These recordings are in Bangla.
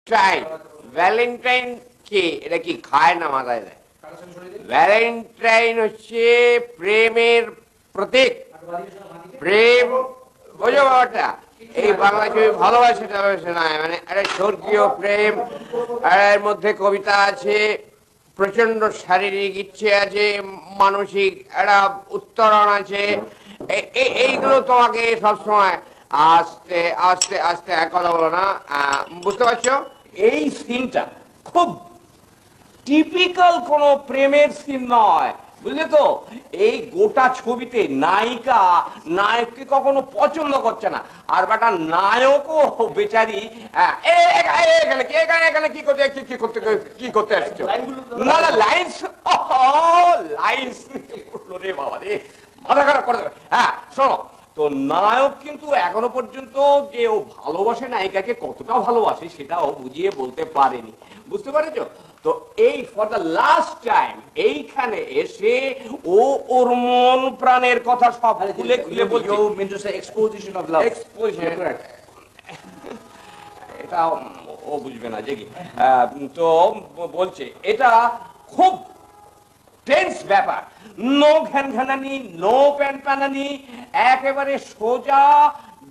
ভ্যালেন্টাইন ভ্যালেন্টাইন কি এটা কি খায় না মাথায় দেয়? ভ্যালেন্টাইন হচ্ছে প্রেমের প্রতীক। প্রেম বোঝো বাবাটা, এই বাংলা ছবি ভালোবাসে না, মানে একটা স্বর্গীয় প্রেম, এর মধ্যে কবিতা আছে, প্রচন্ড শারীরিক ইচ্ছে আছে, মানসিক একটা উত্তরণ আছে। এইগুলো তোমাকে সবসময় আস্তে আস্তে আস্তে এক কথা বলো না, বুঝতে পারছো? এই সিনটা খুব টিপিক্যাল কোন প্রেমের সিন নয়, বুঝলে তো? এই গোটা ছবিতে নায়িকা নায়ককে কখনো পছন্দ করছে না, আর বেটা নায়কও বেচারি এখানে কি করতে আসছো? না না, লাইন্স লাইন্স রে বাবা রে, মাথা খারাপ করে দেবে। হ্যাঁ শোনো, তো নায়ক কিন্তু এখনো পর্যন্ত যে ও ভালোবাসে নায়িকাকে, কতটা ভালোবাসে সেটাও বুঝিয়ে বলতে পারেনি, বুঝতে পেরেছো? তো এই ফর দ্য লাস্ট টাইম এইখানে এসে ও ওর মন প্রাণের কথা সব খুলে খুলে বলছে। Exposition of love. এক্সপোজিশন, এটা ও বুঝবে না যে কি। তো বলছে এটা খুব টেন্স ব্যাপার, নো ঘ্যান ঘ্যানানি, নো প্যান প্যানানি, একেবারে সোজা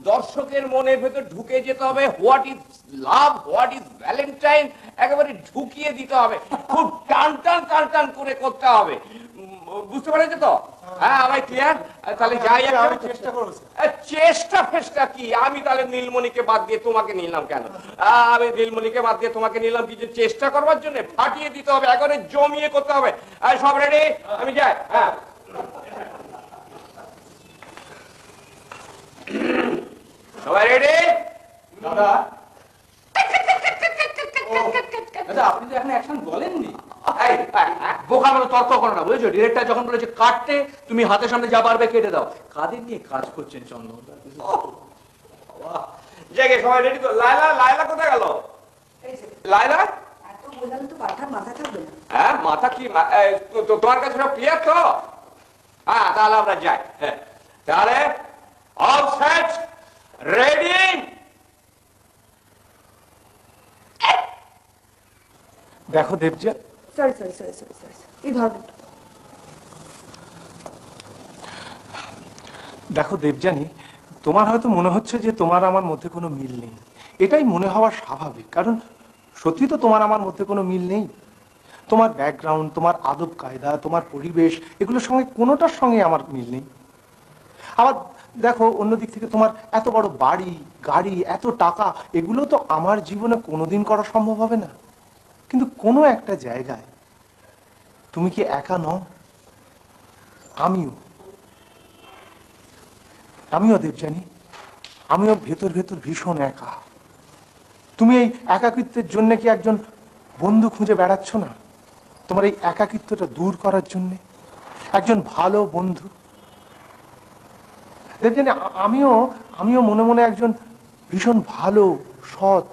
দর্শকের মনের ভেতর ঢুকে যেতে হবে। What is love, what is Valentine, একেবারে ঢুকিয়ে দিতে হবে, খুব টান টান টান টান করে করতে হবে, বুঝতে পারছো তো? হ্যাঁ আমার ক্লিয়ার? তাহলে যাই, চেষ্টা ফেষ্টা কি? আমি তাহলে নীলমণিকে বাদ দিয়ে তোমাকে নিলাম কেন? আমি নীলমণিকে বাদ দিয়ে তোমাকে নিলাম কি যে চেষ্টা করবার জন্য? ফাটিয়ে দিতে হবে, একবারে জমিয়ে করতে হবে। সব রেডি? আমি যাই। হ্যাঁ সবাই রেডি? দাদা, দাদা আপনি তো এখন অ্যাকশন বলেননি। বোকা বলে তর্ক করো না, বুঝেছো? ডিরেক্টর যখন বলেছে কাটতে, তুমি হাতের সামনে যা পারবে কেটে দাও। কাদের নিয়ে কাজ করছেন চন্দন? জায়গায় সবাই রেডি তো? লায়লা, লায়লা কোথায় গেল? লায়লা, এত বললাম তো মাথা থাকবে না। হ্যাঁ মাথা কি, তোমার কাছে সব ক্লিয়ার তো? হ্যাঁ তাহলে আমরা যাই। হ্যাঁ তাহলে অল সেট, রেডি? দেখো দেবজা, সরি এই ধরনের দেখো দেবজানি, তোমার হয়তো মনে হচ্ছে যে তোমার আমার মধ্যে কোনো মিল নেই। এটাই মনে হওয়া স্বাভাবিক, কারণ সত্যি তো তোমার আমার মধ্যে কোনো মিল নেই। তোমার ব্যাকগ্রাউন্ড, তোমার আদব কায়দা, তোমার পরিবেশ, এগুলোর সঙ্গে কোনোটার সঙ্গে আমার মিল নেই। আবার দেখো অন্যদিক থেকে তোমার এত বড় বাড়ি, গাড়ি, এত টাকা, এগুলো তো আমার জীবনে কোনোদিন করা সম্ভব হবে না। কিন্তু কোনো একটা জায়গায় তুমি কি একা নও? আমিও দেবজানি, আমিও ভেতর ভেতর ভীষণ একা। তুমি এই একাকিত্বের জন্য কি একজন বন্ধু খুঁজে বেড়াচ্ছ না? তোমার এই একাকিত্বটা দূর করার জন্য একজন ভালো বন্ধু। দেবজানি, আমিও মনে মনে একজন ভীষণ ভালো সৎ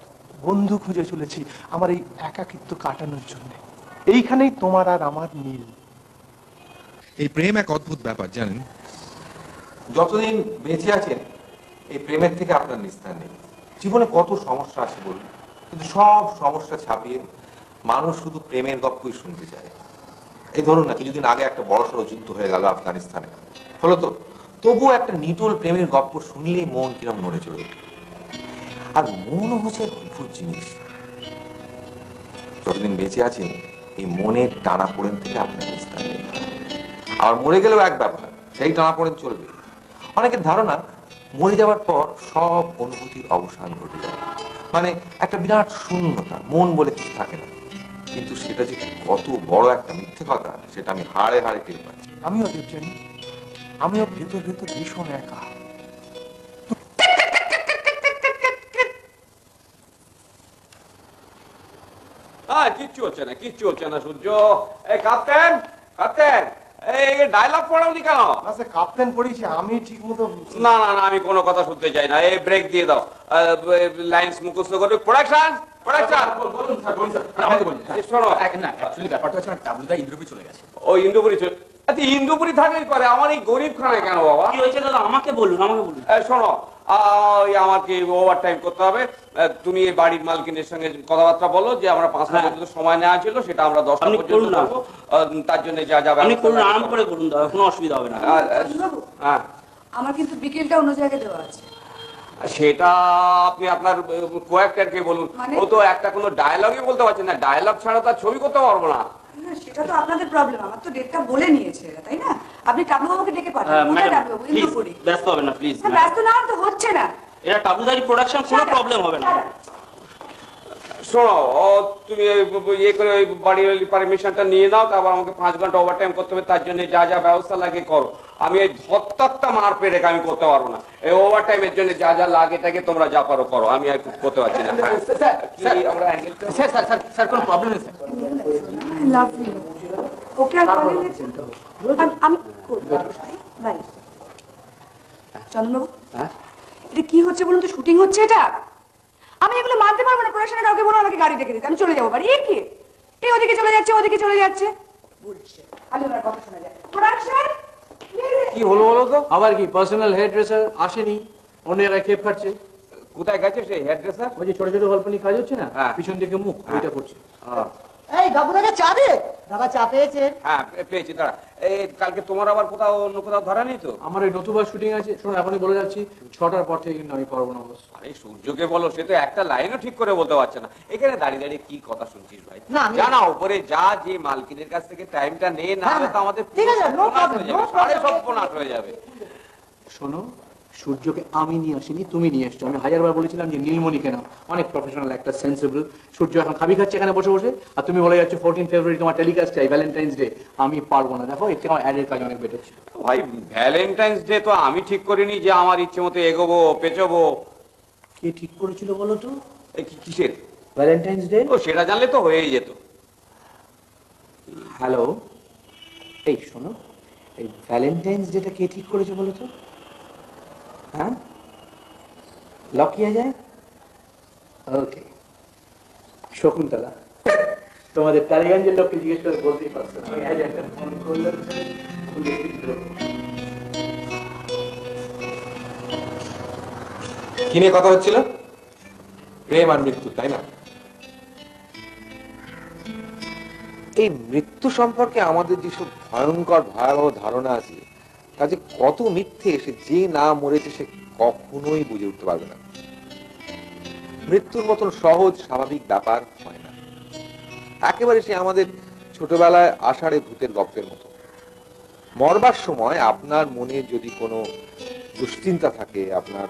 বন্ধু খুঁজে চলেছি আমার এই একাকিত্ব কাটানোর জন্য। এইখানেই তোমার আর আমার মিল। এই প্রেম এক অদ্ভুত ব্যাপার, জানেন? যতদিন বেঁচে আছেন এই প্রেমের থেকে আপনার নিস্তার নেই। জীবনে কত সমস্যা আছে বলুন, কিন্তু সব সমস্যা ছাপিয়ে মানুষ শুধু প্রেমের গল্পই শুনতে চায়। এই ধরুন না, কিছুদিন আগে একটা বড়সড় যুদ্ধ হয়ে গেল আফগানিস্তানে, হলো তো, তবুও একটা নিটোল প্রেমের গল্প শুনলেই মন কিরম নড়ে চড়ে ওঠে। আর মন হচ্ছে অদ্ভুত জিনিস। যতদিন বেঁচে আছেন এই মনের টানাপোড়েন থেকে আপনার নিস্তার নেই। আর মরে গেলেও এক ব্যাপার, সেই টানাপোড়েন চলবে। অনেকের ধারণা মরে যাওয়ার পর সব অনুভূতির অবসান ঘটে যায়, মানে একটা বিরাট শূন্যতা, মন বলে কিছু থাকে না। কিন্তু সেটা যে কত বড় একটা মিথ্যে কথা, সেটা আমি হাড়ে হাড়ে টের পাচ্ছি। আমিও দেবজানি, আমিও ভেতর ভেতর ভীষণ একা। কিচ্ছু হচ্ছে না, কিচ্ছু হচ্ছে না সূর্য। এই কাপ্তেন, কাপ্তেন, এই ডায়লগ পড়াওনি কেন? কাপ্তেন পড়েছি আমি ঠিক মতো। না না না, আমি কোনো কথা শুনতে চাই না। এই ব্রেক দিয়ে দাও, লাইন্স মুখস্থ করবে। প্রোডাকশন, প্রোডাকশন, শোনো না, অ্যাকচুয়ালি ব্যাপারটা হচ্ছে না, টাবলুদা ইন্দ্রপুরি চলে গেছে। ও ইন্দুপুরি চলে? আচ্ছা ইন্দুপুরি থাকলেই পারে, আমার এই গরিব খানায় কেন বাবা? কি হয়েছে দাদা আমাকে বলুন, আমাকে বলুন। শোনো, ওই আমাকে ওভার টাইম করতে হবে। তুমি এই বাড়ির মালকিনের সঙ্গে কথাবার্তা বলো যে আমরা 5টা পর্যন্ত সময় নেওয়া ছিল, সেটা আমরা 10টা আপনি পর্যন্ত করুন না। করবো। তার জন্য যা যাবে আপনি করুন, আরাম করে করুন দাদা, কোনো অসুবিধা হবে না। বাবু, হ্যাঁ, আমার কিন্তু বিকেলটা অন্য জায়গায় দেওয়া আছে। সেটা আপনি আপনার কোঅ্যাক্টরকে বলুন। মানে? ও তো একটা কোনো ডায়লগই বলতে পারছে না, ডায়লগ ছাড়া তার ছবি করতে পারবো না। না, সেটা তো আপনাদের প্রবলেম, আমার তো ডেটটা বলে নিয়েছে এরা, তাই না? আপনি টাবলুবাবুকে ডেকে পাঠান। কোথায় ম্যাডাম টাবলুবাবু? প্লিজ, ইন্দুপুরি। ব্যস্ত হবে না প্লিজ। না, ব্যস্ত না তো হচ্ছে না। এটা টাবুদারি প্রোডাকশন, কোনো প্রবলেম হবে না। শোনো, ও তুমি ইয়ে করে ওই বাড়ির পারমিশনটা নিয়ে নাও, তারপর আমাকে 5 ঘন্টা ওভার টাইম করতে হবে, তার জন্য যা যা ব্যবস্থা লাগে করো। আমি এই ধত্তাত্তা মার পেরে আমি করতে পারবো না। এই ওভার টাইমের জন্য যা যা লাগে তাকে তোমরা যা পারো করো, আমি আর করতে পারছি না। কি আমরা handle sir sir sir sir কোনো প্রবলেম নেই স্যার। Love you. ওকে আর কলে আমি করবো। বাই। চন্দনবাবু, এটা কি হচ্ছে বলুন তো? শুটিং হচ্ছে এটা? আমি এগুলো মানতে পারবো না। প্রোডাকশনে কাউকে বলো আমাকে গাড়ি ডেকে দিতে, আমি চলে যাবো বাড়ি। এ কি? এই ওদিকে চলে যাচ্ছে, ওদিকে চলে যাচ্ছে, বলছে আমি ওনার কথা শোনা যায়। প্রোডাকশন কি হলো বলো তো? আবার কি পার্সোনাল হেয়ার ড্রেসার আসেনি, অন্য জায়গায় খেপ খাচ্ছে? কোথায় গেছে সেই হেয়ার ড্রেসার? ওই যে ছোট ছোট গল্প নিয়ে কাজ হচ্ছে না, হ্যাঁ। পিছন দিকে মুখ, ওইটা করছে। এই বাবু দাদা চা দে, দাদা চা পেয়েছেন? হ্যাঁ, পেয়েছি। দাঁড়া, এই কালকে তোমার আবার কোথাও অন্য কোথাও ধরা নেই তো? আমার ওই নতুবা শুটিং আছে, শোনো এখনই বলে যাচ্ছি, 6টার পর থেকে কিন্তু আমি পারবো না বস। আরে সূর্যকে বলো, সে তো একটা লাইনও ঠিক করে বলতে পারছে না। এখানে দাঁড়িয়ে দাঁড়িয়ে কি কথা শুনছিস ভাই? না, আমি- জানা উপরে যা, যে মালকিনের কাছ থেকে টাইমটা নে না, হ্যাঁ, তো আমাদের ঠিক আছে, no সর্বনাশ problem, হয়ে যাবে, no problem. সাড়ে সর্বনাশ হয়ে যাবে। শোনো, সূর্যকে আমি নিয়ে আসিনি, তুমি নিয়ে এসছো। আমি 1000বার বলেছিলাম যে নীলমণিকে নাও, অনেক প্রফেশনাল, একটা সেন্সিবল। সূর্য এখন খাবি খাচ্ছে এখানে বসে বসে, আর তুমি বলে যাচ্ছ 14 ফেব্রুয়ারি তোমার টেলিকাস্ট চাই, ভ্যালেন্টাইন্স ডে। আমি পারবো না, দেখো এর থেকে আমার অ্যাডের কাজ অনেক বেটার ছিল। ভাই, ভ্যালেন্টাইন্স ডে তো আমি ঠিক করিনি যে আমার ইচ্ছে মতো এগোবো পেছবো। কে ঠিক করেছিল বলো তো কিসের? Valentine's day? ও, সেটা জানলে তো হয়েই যেত। হ্যালো, এই শোনো, এই ভ্যালেন্টাইন্স ডেটা কে ঠিক করেছে বলো তো? হ্যাঁ, লক কিয়া যায়? ওকে, শকুন্তলা, তোমাদের টালিগঞ্জের লোককে জিজ্ঞেস করে বলতেই পারছো না। আমি আজ একটা ফোন করলাম, খুলে দিল। কি নিয়ে কথা হচ্ছিল? প্রেম আর মৃত্যু, তাই না? এই মৃত্যু সম্পর্কে আমাদের যেসব ভয়ঙ্কর ভয়াবহ ধারণা আছে, কাজে কত মিথ্যে, সে যে না মরেছে সে কখনোই বুঝে উঠতে পারবে না। মৃত্যুর মতন সহজ স্বাভাবিক ব্যাপার হয় না। একেবারে সে আমাদের ছোটবেলায় আষাঢ়ে ভূতের গল্পের মতো। মরবার সময় আপনার মনে যদি কোনো দুশ্চিন্তা থাকে, আপনার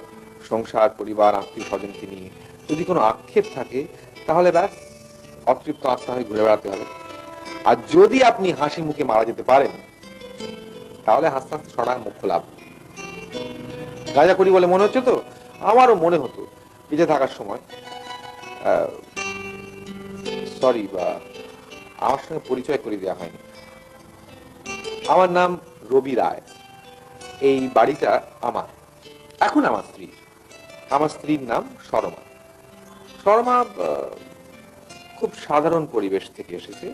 সংসার, পরিবার, আত্মীয় স্বজনকে নিয়ে যদি কোনো আক্ষেপ থাকে, তাহলে ব্যাস অতৃপ্ত আত্মা হয়ে ঘুরে বেড়াতে হবে। আর যদি আপনি হাসি মুখে মারা যেতে পারেন, তাহলে হাসতে হাসতে সরার মুখ লাভ। গাঁজা করি বলে মনে হচ্ছে তো? আমারও মনে হতো বেঁচে থাকার সময়। সরি, বা আমার সঙ্গে পরিচয় করে দেওয়া হয়নি। আমার নাম রবি রায়। এই বাড়িটা আমার, এখন আমার স্ত্রী। আমার স্ত্রীর নাম শর্মা। শর্মা খুব সাধারণ পরিবেশ থেকে এসেছে।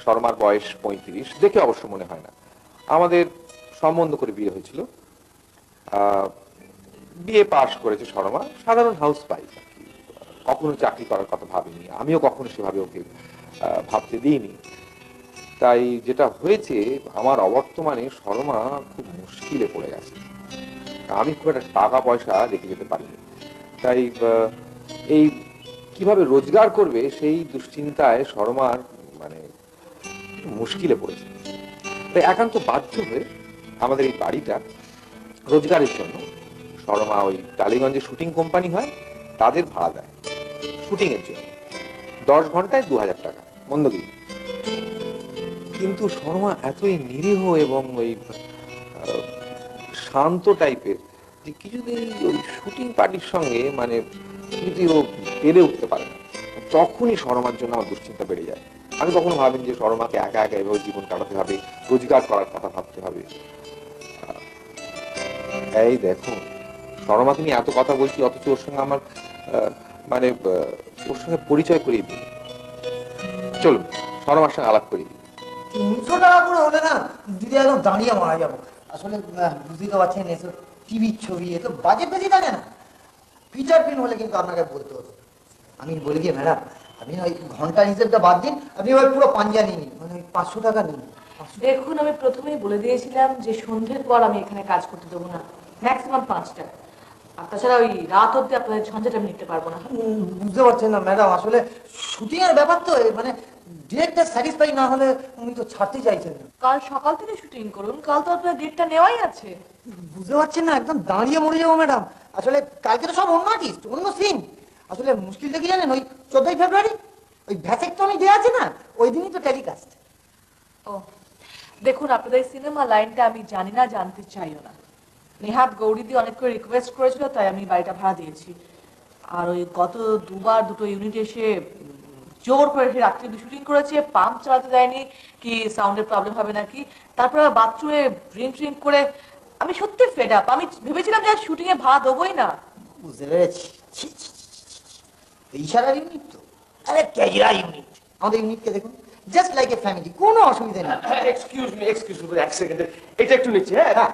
শর্মার বয়স 35, দেখে অবশ্য মনে হয় না। আমাদের সম্বন্ধ করে বিয়ে হয়েছিল। বিয়ে পাশ করেছে শর্মা, সাধারণ হাউস ওয়াইফ। কখনো চাকরি করার কথা ভাবিনি, আমিও কখনো সেভাবে ওকে ভাবতে দিইনি। তাই যেটা হয়েছে, আমার অবর্তমানে শর্মা খুব মুশকিলে পড়ে গেছে। আমি খুব একটা টাকা পয়সা রেখে যেতে পারিনি। তাই এই কিভাবে রোজগার করবে সেই দুশ্চিন্তায় শর্মার মানে মুশকিলে পড়েছে। তাই একান্ত বাধ্য হয়ে আমাদের এই বাড়িটা রোজগারের জন্য শর্মা ওই টালিগঞ্জে শুটিং কোম্পানি হয়, তাদের ভাড়া দেয় শুটিং এর জন্য। 10 ঘন্টায় 2000 টাকা, মন্দগিরি। কিন্তু শর্মা এতই নিরীহ এবং ওই শান্ত টাইপের যে কিছুতেই ওই শুটিং পার্টির সঙ্গে মানে কিছুতেই ও পেরে উঠতে পারে না। তখনই শর্মার জন্য আমার দুশ্চিন্তা বেড়ে যায়। আমি কখনো ভাবিনি যে শর্মাকে একা একা এভাবে জীবন কাটাতে হবে, রোজগার করার কথা ভাবতে হবে। এই দেখো, শর্মাকে নিয়ে এত কথা বলছি, অথচ ওর সঙ্গে আমার মানে ওর সঙ্গে পরিচয় করিয়ে দিই। চলুন শর্মার সঙ্গে আলাপ করিয়ে দিই। 300 টাকা করে হলে না দিদি একদম দাঁড়িয়ে মারা যাবো। আসলে বুঝতেই তো পারছেন, এসব টিভির ছবি, এ তো বাজেট বেশি থাকে না। ফিচার ফিল্ম হলে কিন্তু আপনাকে বলতে হতো। আমি বলি কি ম্যাডাম, আপনি ওই ঘন্টার হিসেবটা বাদ দিন, আপনি ওই পুরো পাঞ্জা নিয়ে নিন, মানে ওই 500 টাকা নিন। দেখুন, আমি প্রথমেই বলে দিয়েছিলাম যে সন্ধ্যের পর আমি এখানে কাজ করতে দেবো না, ম্যাক্সিমাম 5টা। আর তাছাড়া ওই রাত অব্দি আপনাদের ঝঞ্ঝাট আমি নিতে পারবো না। বুঝতে পারছেন না ম্যাডাম, আসলে শুটিং এর ব্যাপার তো, মানে ডিরেক্টর স্যাটিসফাই না হলে উনি তো ছাড়তে চাইছেন না। কাল সকাল থেকে শুটিং করুন, কাল তো আপনার ডেটটা নেওয়াই আছে। বুঝতে পারছেন না, একদম দাঁড়িয়ে মরে যাবো ম্যাডাম। আসলে কালকে তো সব অন্য আর্টিস্ট, অন্য সিন। আসলে মুশকিলটা কি জানেন, ওই 14ই ফেব্রুয়ারি ওই ভ্যাসেক্টমি ডে আছে না, ওই দিনই তো টেলিকাস্ট। ও দেখুন, আপনাদের সিনেমা লাইনটা আমি জানি না, জানতে চাইও না। নেহাত গৌরীদি অনেক করে রিকোয়েস্ট করেছিল, তাই আমি বাড়িটা ভাড়া দিয়েছি। আর ওই গত দুবার দুটো ইউনিট এসে জোর করে সে রাত্রি শুটিং করেছে, পাম্প চালাতে দেয়নি, কি সাউন্ডের প্রবলেম হবে নাকি। তারপরে বাথরুমে ড্রিঙ্ক করে আমি সত্যি ফেড আপ। আমি ভেবেছিলাম যে শুটিং এ ভাড়া দেবোই না। বুঝতে পেরেছি। ইশারার ইউনিট তো, আরে ক্যাজরা ইউনিট। আমাদের ইউনিটকে দেখুন, জাস্ট লাইক এ ফ্যামিলি, কোনো অসুবিধা নেই। এক্সকিউজ মি এক সেকেন্ড, এটা একটু নিচে। হ্যাঁ,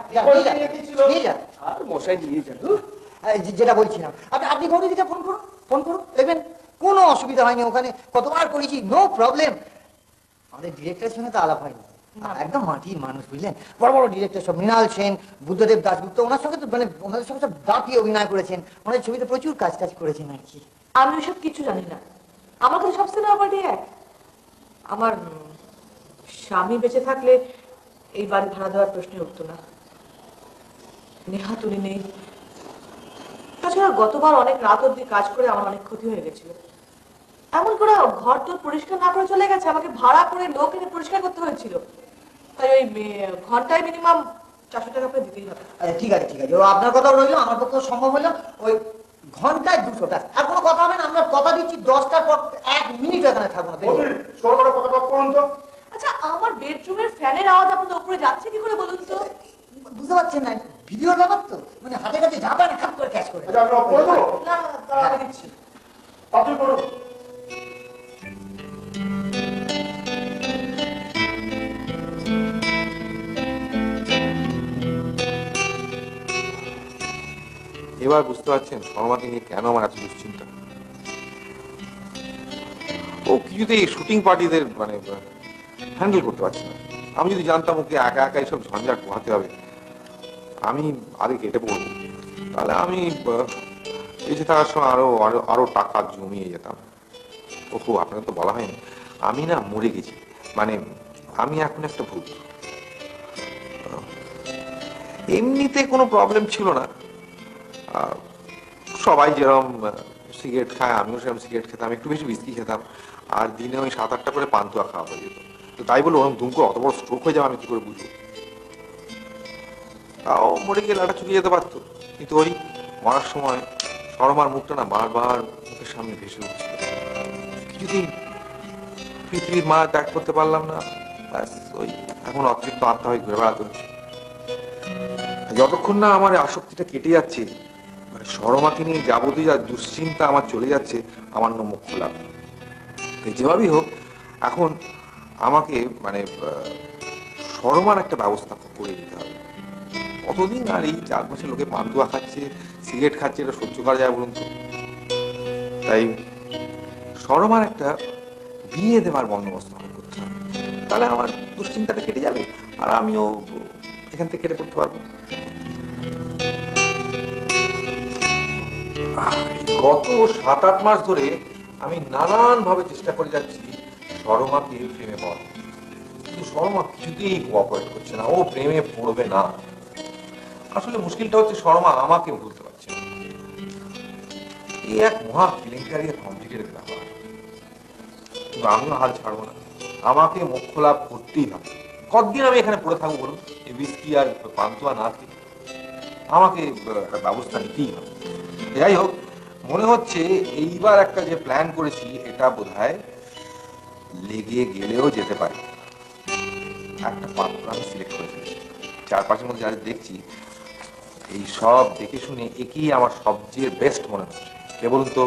নিয়ে যান। আর মশাই নিয়ে যান। যেটা বলছিলাম, আপনি গৌরীদিকে ফোন করুন, দেখবেন কোনো অসুবিধা হয়নি। ওখানে কতবার করেছি, নো প্রবলেম। আমাদের ডিরেক্টরের সঙ্গে তো আলাপ হয়নি, একদম মাটির মানুষ, বুঝলেন। বড় বড় ডিরেক্টর সব, মৃণাল সেন, বুদ্ধদেব দাশগুপ্ত, ওনার সঙ্গে তো মানে ওনাদের সঙ্গে সব দাঁপিয়ে অভিনয় করেছেন, ওনাদের ছবিতে প্রচুর কাজ করেছেন আর কি। আমি ওসব কিছু জানি না, আমার কাছে সব সিনেমা পার্টি এক। আমার স্বামী বেঁচে থাকলে এই বাড়ি ভাড়া দেওয়ার প্রশ্নে উঠতো না। নেহাত উনি নেই। তাছাড়া গতবার অনেক রাত অব্দি কাজ করে আমার অনেক ক্ষতি হয়ে গেছিল। এমন করে ঘর তোর পরিষ্কার না করে চলে গেছে, আমাকে ভাড়া করে লোক এনে পরিষ্কার করতে হয়েছিল। তাই ওই ঘন্টায় মিনিমাম 400 টাকা করে দিতেই হবে। ঠিক আছে, ও আপনার কথা রইলো, আমার পক্ষে সম্ভব হলো। ওই ঘন্টায় 200 টাকা, আর কোনো কথা হবে না। আমরা কথা দিচ্ছি 10টার পর 1 মিনিট এখানে থাকবো না। আচ্ছা, আমার বেডরুমের ফ্যানের আওয়াজ আপনাদের উপরে যাচ্ছে কি করে বলুন তো? বুঝতে পারছেন না, ভিডিওর ব্যাপার তো, মানে হাতে কাছে ঝাপা না, খাপ করে ক্যাচ করে। না, তারা আমি দিচ্ছি। এবার বুঝতে পারছেন শর্মাকে নিয়ে কেন আমার এত দুশ্চিন্তা। ও কিছুতেই শুটিং পার্টিদের মানে হ্যান্ডেল করতে পারছে না। আমি যদি জানতাম ওকে একা একা এইসব ঝঞ্ঝাট পোহাতে হবে, আমি আগে কেটে পড়বো, তাহলে আমি বেঁচে থাকার সময় আরো আরো আরো টাকা জমিয়ে যেতাম। ওহো, আপনাকে তো বলা হয়নি, আমি না মরে গেছি, মানে আমি এখন একটা ভূত। এমনিতে কোনো প্রবলেম ছিল না, সবাই যেরকম সিগারেট খায় আমিও সেরকম সিগারেট খেতাম, একটু বেশি বিস্কি খেতাম, আর দিনে ওই 7-8টা করে পান্তুয়া খাওয়া হয়ে যেত। তো তাই বলে ওরকম দুম করে অত বড় স্ট্রোক হয়ে যাবে আমি কি করে বুঝবো? তাও মরে গিয়ে লাটা চুকিয়ে যেতে পারতো, কিন্তু ওই মরার সময় শর্মার মুখটা না বারবার মুখের সামনে ভেসে উঠছিল। কিছুদিন পৃথিবীর মা ত্যাগ করতে পারলাম না, ব্যাস ওই এখন অতৃপ্ত আত্মা হয়ে ঘুরে বেড়াতে হচ্ছে। যতক্ষণ না আমার আসক্তিটা কেটে যাচ্ছে, মানে শর্মাকে নিয়ে যাবতীয় যা দুশ্চিন্তা আমার চলে যাচ্ছে, আমার নাম মুখ খোলা। যেভাবেই হোক এখন আমাকে মানে শর্মার একটা ব্যবস্থা করে দিতে হবে। কতদিন আর এই 4 মাসে লোকে পান্তুয়া খাচ্ছে, সিগারেট খাচ্ছে, এটা সহ্য করা যায় বলুন তো? তাই শর্মার একটা বিয়ে দেওয়ার বন্দোবস্ত করতে হবে, তাহলে আমার দুশ্চিন্তাটা কেটে যাবে আর আমিও এখান থেকে কেটে পড়তে পারবো। গত 7-8 মাস ধরে আমি নানান ভাবে চেষ্টা করে যাচ্ছি শর্মাকে প্রেমে পাওয়ার, কিন্তু শর্মা কিছুতেই কোঅপারেট করছে না, ও প্রেমে পড়বে না। আসলে মুশকিলটা হচ্ছে শর্মা আমাকে ভুলতে পারছে না। এই এক মহা কেলেঙ্কারি কমপ্লিকেটেড ব্যাপার, কিন্তু আমিও হাল ছাড়বো না, আমাকে মোক্ষ লাভ করতেই হবে। কতদিন আমি এখানে পড়ে থাকবো বলুন, এই বিস্কি আর পান্তুয়া না খেয়ে? আমাকে একটা ব্যবস্থা নিতেই হবে। যাই হোক, মনে হচ্ছে এইবার একটা যে প্ল্যান করেছি এটা বোধহয় লেগে গেলেও যেতে পারে। একটা পাত্র আমি সিলেক্ট করে ফেলেছি, চারপাশের মধ্যে যাদের দেখছি এই সব দেখে শুনে একেই আমার সবচেয়ে বেস্ট মনে হচ্ছে। কে বলুন তো?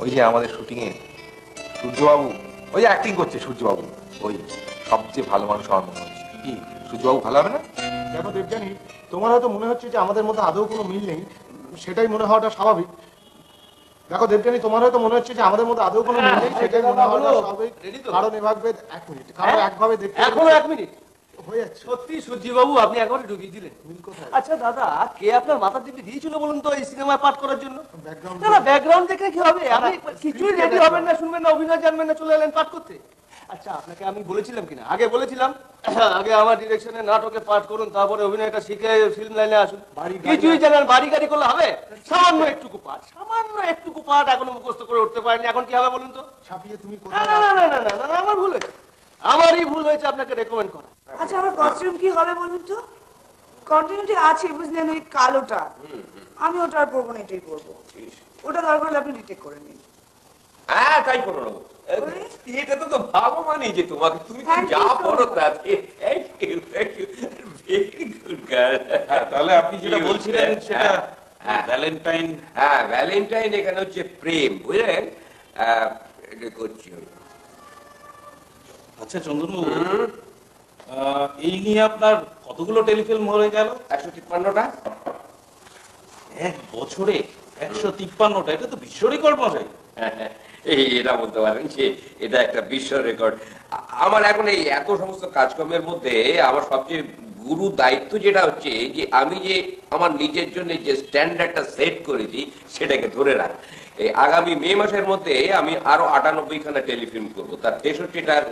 ওই যে আমাদের শুটিং এ সূর্যবাবু, ওই যে অ্যাক্টিং করছে সূর্যবাবু, ওই সবচেয়ে ভালো মানুষ আমার মনে হচ্ছে। কি সূর্যবাবু ভালো হবে না? দেখো দেবযানী, তোমার হয়তো মনে হচ্ছে যে আমাদের মধ্যে আদৌ কোনো মিল নেই, সেটাই মনে হওয়াটা স্বাভাবিক। দেখো দেবযানী, তোমার হয়তো মনে হচ্ছে যে আমাদের মধ্যে আদৌ কোনো মিল নেই, সেটাই মনে হওয়াটা স্বাভাবিক। কারণ এভাবে 1 মিনিট, কারণ একভাবে দেখতে এখনো 1 মিনিট হয়ে যাচ্ছে। সত্যি সূর্যবাবু আপনি একবারে ঢুকিয়ে দিলেন। মিল কোথায়? আচ্ছা দাদা, কে আপনার মাথা টিপে দিয়েছিল বলুন তো এই সিনেমায় পাঠ করার জন্য? ব্যাকগ্রাউন্ড না না, ব্যাকগ্রাউন্ড দেখে কি হবে? আপনি কিছুই রেডি হবেন না, শুনবেন না, অভিনয় জানবেন না, চলে এলেন পাঠ করতে। আচ্ছা আপনাকে আমি বলেছিলাম কিনা, আগে বলেছিলাম আগে আমার ডিরেকশনে নাটকে পাঠ করুন, তারপরে অভিনয়টা শিখে ফিল্ম লাইনে আসুন। কিছুই জানেন, বাড়ি গাড়ি করলে হবে? সামান্য একটুকু পাঠ এখনো মুখস্থ করে উঠতে পারেনি, এখন কি হবে বলুন তো? ছাপিয়ে তুমি না কোথায়? না না না না না না, আমার ভুল হয়েছে, আমারই ভুল হয়েছে আপনাকে রেকমেন্ড করা। আচ্ছা আমার কস্টিউম কি হবে বলুন তো? কন্টিনিউটি আছে বুঝলেন, ওই কালোটা আমি ওটা আর পরবো না, এটাই পরবো। ওটা দরকার হলে আপনি রিটেক করে নিন। হ্যাঁ তাই করে নেবো। ওরে। এটা তো ভাগমানই যে তোমাকে, তুমি তো Thank you যা so পড়ো much. তাতে। Thank you, very good girl. তাহলে আপনি যেটা বলছিলেন সেটা ভ্যালেন্টাইন। হ্যাঁ ভ্যালেন্টাইন এখানে হচ্ছে প্রেম, বুঝলেন? এটা করছি আমি। আচ্ছা চন্দনবাবু, এই নিয়ে আপনার কতগুলো টেলিফিল্ম হয়ে গেল? 153টা। 1 বছরে 153টা, এটা তো বিশ্ব রেকর্ড মশাই। এটা বলতে পারেন যে এটা একটা বিশ্ব রেকর্ড। আমার এখন এই এত সমস্ত কাজকর্মের মধ্যে আমার সবচেয়ে গুরু দায়িত্ব যেটা হচ্ছে যে আমি যে আমার নিজের জন্য যে স্ট্যান্ডার্ডটা সেট করেছি সেটাকে ধরে রাখ। এই আগামী মে মাসের মধ্যে আমি আরো 98খানা টেলিফিল্ম করবো, তার 63টার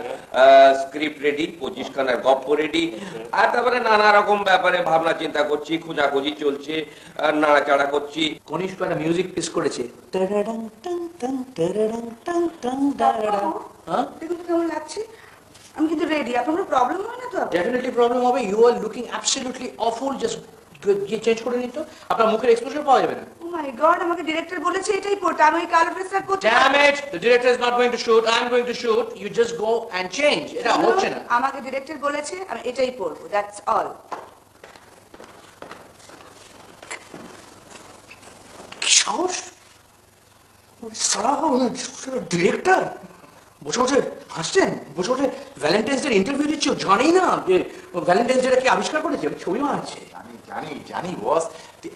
স্ক্রিপ্ট রেডি, 25খানার গপ্প রেডি, আর তারপরে নানা রকম ব্যাপারে ভাবনা চিন্তা করছি, খোঁজাখুঁজি চলছে, নাড়াচাড়া করছি। কনিষ্ঠ একটা মিউজিক পিস করেছে। হ্যাঁ, দেখুন তো কেমন লাগছে। আমি কিন্তু রেডি, আপনার কোনো প্রবলেম হয় না তো? ডেফিনেটলি প্রবলেম হবে। You are looking absolutely awful. Just গিয়ে চেঞ্জ করে নিন তো, আপনার মুখের এক্সপ্রেশন পাওয়া যাবে না। ও মাই গড, আমাকে ডিরেক্টর বলেছে এটাই পড়তে, আমি ওই কালো ড্রেসটা করতে Damn it! The director is not going to shoot. I'm going to shoot. You just go and change. এটা হচ্ছে না। আমাকে ডিরেক্টর বলেছে আমি এটাই পড়বো, দ্যাটস অল। কি সাহস! সারা ডিরেক্টর বসে বসে হাসছেন, বসে বসে ভ্যালেন্টাইন্স ডে ইন্টারভিউ দিচ্ছে। জানি না যে ভ্যালেন্টাইন্স ডে কি আবিষ্কার করেছে, ছবি মারছে। জানি বস,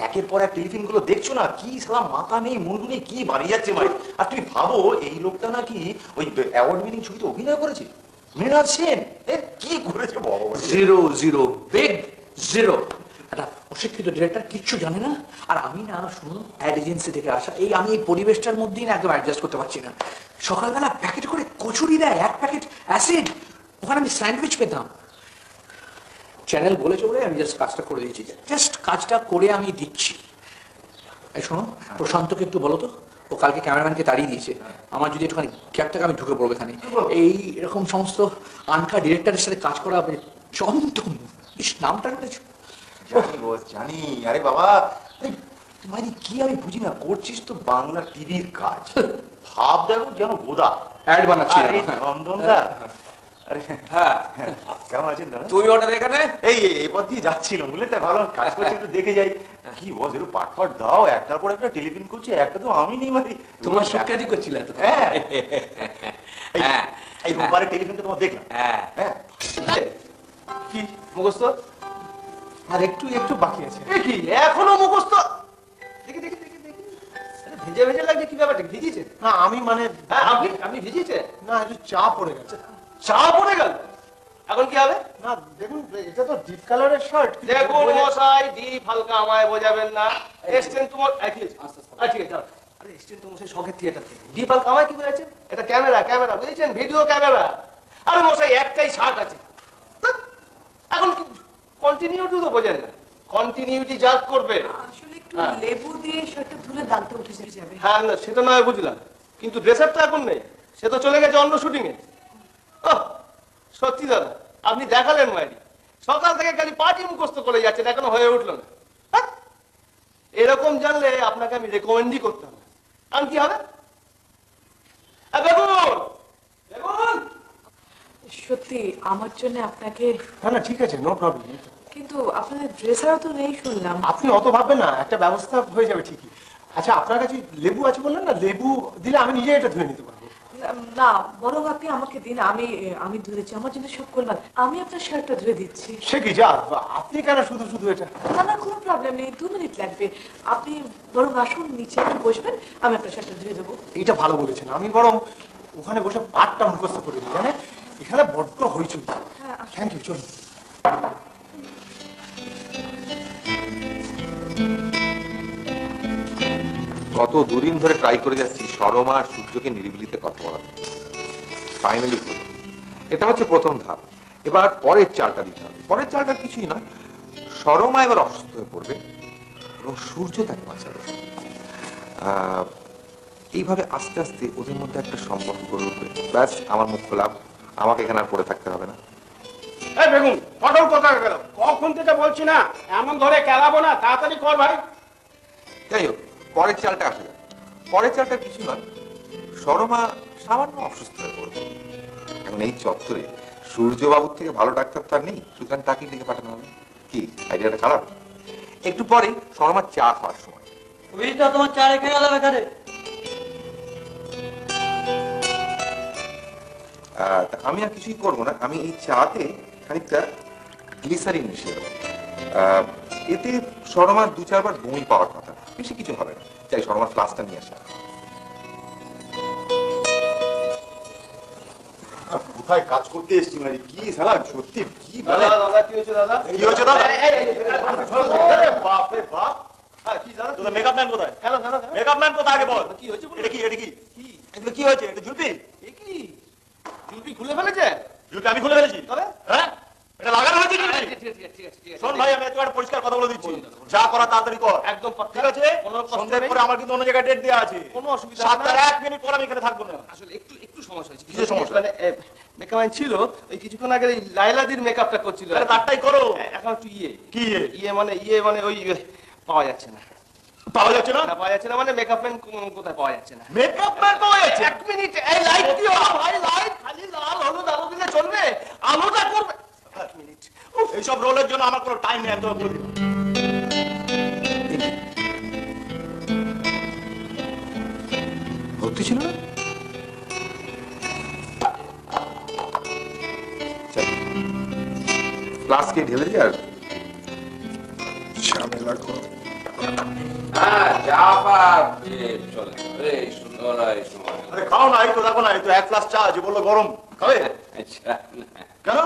একের পর এক টেলিফিল্ম গুলো দেখছো না, কি সালা মাথা নেই মুন্ডু নেই, কি বাড়িয়ে যাচ্ছে ভাই। আর তুমি ভাবো এই লোকটা নাকি ওই অ্যাওয়ার্ড উইনিং ছবিতে অভিনয় করেছে, মৃণাল সেন। কি করেছে ভগবান! 0 বিগ 0। একটা অশিক্ষিত ডিরেক্টর, কিচ্ছু জানে না। আর আমি না, শুনুন, অ্যাড এজেন্সি থেকে আসা, আমি এই পরিবেশটার মধ্যেই না একদম অ্যাডজাস্ট করতে পারছি না। সকালবেলা প্যাকেট করে কচুরি দেয়, 1 প্যাকেট অ্যাসিড, ওখানে আমি স্যান্ডউইচ পেতাম। চ্যানেল বলেছে বলে আমি জাস্ট কাজটা করে দিয়েছি, জাস্ট কাজটা করে আমি দিচ্ছি। এই শোনো, প্রশান্তকে একটু বলো তো, ও কালকে ক্যামেরাম্যানকে তাড়িয়ে দিয়েছে। আমার যদি একটুখানি গ্যাপ থাকে আমি ঢুকে পড়বো এখানে। এই এরকম সমস্ত আনকা ডিরেক্টরের সাথে কাজ করা, চন্দন, ইস, নামটা উঠেছে। জানি বস, জানি। আরে বাবা, মানে কি আমি বুঝি না, করছিস তো বাংলা টিভির কাজ, ভাব দেখো যেন গোদা অ্যাড বানাচ্ছি। চন্দনদা। আরে হ্যাঁ, কেমন আছেন দাদা? তুমি ওটা এখানে? এই পথ দিয়ে যাচ্ছিলাম, বুঝলে, তাই ভালো কাজ করছি, একটু দেখে যাই। কি বস, একটু পাট দাও, একটার পর একটা টেলিফিল্ম করছি, একটা তো আমি নেই মানে। তোমার সুখ্যাতি করছিল তো। হ্যাঁ, হ্যাঁ, এই রোববারে টেলিফিল্মটা তোমার দেখলাম। হ্যাঁ। হ্যাঁ, কি মুখস্থ? আর একটু একটু বাকি আছে। কি এখনো মুখস্থ? দেখি দেখি দেখি দেখি, আরে ভিজে ভিজে লাগছে, কি ব্যাপারটা, ভিজিয়েছে? না আমি মানে, হ্যাঁ, আপনি ভিজিয়েছে? না একটু চা পড়ে গেছে। চা পড়ে গেল, এখন কি হবে? না দেখুন, এটা তো ডিপ কালারের শার্ট। দেখুন মশাই, ডিপ হালকা আমায় বোঝাবেন না। এসছেন তোমার ঠিক আছে, ঠিক আছে, আরে এসছেন তো মশাই শখের থিয়েটার থেকে, ডিপ হালকা আমায় কি বোঝাচ্ছেন? এটা ক্যামেরা বুঝেছেন, ভিডিও ক্যামেরা। আরে মশাই একটাই শার্ট আছে, এখন কন্টিনিউটি তো বোঝেন না, কন্টিনিউটি জাজ করবে। আসলে একটু লেবু দিয়ে শার্টটা ধুলে দাগটা উঠে যাবে। হ্যাঁ না, সেটা নয় বুঝলাম, কিন্তু ড্রেসারটা এখন নেই, সে তো চলে গেছে অন্য শুটিং এ। সত্যি দাদা, আপনি দেখালেন মাইরি, সকাল থেকে খালি পার্টি মুখস্থ করে যাচ্ছেন, এখনো হয়ে উঠলো না। এরকম জানলে আপনাকে আমি রেকমেন্ডই করতাম না। কারণ কি হবে? দেখুন দেখুন, সত্যি আমার জন্য আপনাকে, না ঠিক আছে, নো প্রবলেম। কিন্তু আপনাদের ড্রেসারও তো নেই শুনলাম। আপনি অত ভাববেন না, একটা ব্যবস্থা হয়ে যাবে ঠিকই। আচ্ছা আপনার কাছে লেবু আছে বললেন না, লেবু দিলে আমি নিজে এটা ধুয়ে নিতে পারবো। না, বরং আপনি আমাকে দিন, আমি ধরেছি, আমার জন্য সব করলাম, আমি আপনার শার্টটা ধুয়ে দিচ্ছি। সে কি যা, আপনি কেন শুধু শুধু এটা? না না, কোনো প্রবলেম নেই, 2 মিনিট লাগবে। আপনি বরং আসুন, নিচে একটু বসবেন, আমি আপনার শার্টটা ধুয়ে দেবো। এইটা ভালো বলেছেন, আমি বরং ওখানে বসে পাঠটা মুখস্থ করে দিই, জানেন এখানে বড্ড হইচই। থ্যাংক ইউ, চলুন। কত দুদিন ধরে ট্রাই করে যাচ্ছি সরমা আর সূর্যকে নিরিবিলিতে কথা বলাতে, ফাইনালি হলো। এটা হচ্ছে প্রথম ধাপ। এবার পরের চালটা দিতে হবে। পরের চালটা কিছুই নয়, সরমা এবার অসুস্থ হয়ে পড়বে এবং সূর্য তাকে বাঁচাবে। এইভাবে আস্তে আস্তে ওদের মধ্যে একটা সম্পর্ক গড়ে উঠবে। ব্যাস, আমার মুখ খোলা, আমাকে এখানে আর পড়ে থাকতে হবে না। এই বেগুন, পটল কোথায় গেল? কখন থেকে বলছি না এমন ধরে খেলাবো না, তাড়াতাড়ি কর ভাই। যাই হোক, পরের চালটা আসে যায়। পরের চালটা কিছু নয়, সরমা সামান্য অসুস্থ হয়ে পড়বে। এখন এই চত্বরে সূর্যবাবুর থেকে ভালো ডাক্তার তো আর নেই, সুতরাং তাকে ডেকে পাঠানো হবে। কি আইডিয়াটা খারাপ? একটু পরে সরমার চা খাওয়ার সময়। তোমার চা রেখে গেলাম এখানে। আমি আর কিছুই করবো না, আমি এই চাতে খানিকটা গ্লিসারিন মিশিয়ে দেবো। এতে সরমার 2-4 বার বমি পাওয়ার কথা, বেশি কিছু হবে না। চাই সরমার ফ্লাস্কটা নিয়ে আসা। কোথায় কাজ করতে এসেছি মানে কি শালা, সত্যি কি দাদা দাদা কি হয়েছে দাদা? কি হয়েছে দাদা? বাপ রে বাপ, কি দাদা? তোর মেকআপ ম্যান কোথায়? কেন কেন মেকআপ ম্যান কোথায় আগে বল। কি হয়েছে? এটা কি এটা কি এগুলো কি হয়েছে? এটা জুলপি? এ কি জুলপি খুলে ফেলেছে? জুলপি আমি খুলে ফেলেছি? তবে হ্যাঁ, এটা লাগানো হয়েছে জুলপি। ঠিক আছে। শোন ভাই, আমি একটা পরিষ্কার কথা বলে দিচ্ছি, যা করা তাড়াতাড়ি কর। একদম ঠিক আছে? সন্ধ্যের পরে আমার কিন্তু অন্য জায়গায় ডেট দেওয়া আছে। কোনো অসুবিধা 7:01 মিনিট পর আমি এখানে থাকবো না। আসলে একটু সমস্যা হয়েছে। কিসের সমস্যা? মানে মেকআপ ম্যান ছিল, ওই কিছুক্ষণ আগে এই লাইলাদির মেকআপটা করছিল। তাহলে তারটাই করো। এখন একটু কি ইয়ে মানে ওই পাওয়া যাচ্ছে না। পাওয়া যাচ্ছে না? পাওয়া যাচ্ছে না মানে মেকআপ ম্যান কোথায় পাওয়া যাচ্ছে না? মেকআপ ম্যান পাওয়া যাচ্ছে? 1 মিনিট, এই লাইট কি হলো ভাই? লাইট খালি লাল হলুদ আলো দিলে চলবে? আলোটা করবে 1 মিনিট। এইসব রোলের জন্য আমার কোনো টাইম নেই, এত বলে দিন। ভর্তি ছিল না? ফ্লাস্কে ঢেলে দিয়ে আর ঝামেলা করো। হ্যাঁ, চা চলে এই সুন্দর এই সময়। আরে খাও না, এই তো দেখো না, এই তো 1 গ্লাস চা আছে, বললো গরম খাবে। আচ্ছা, কেন?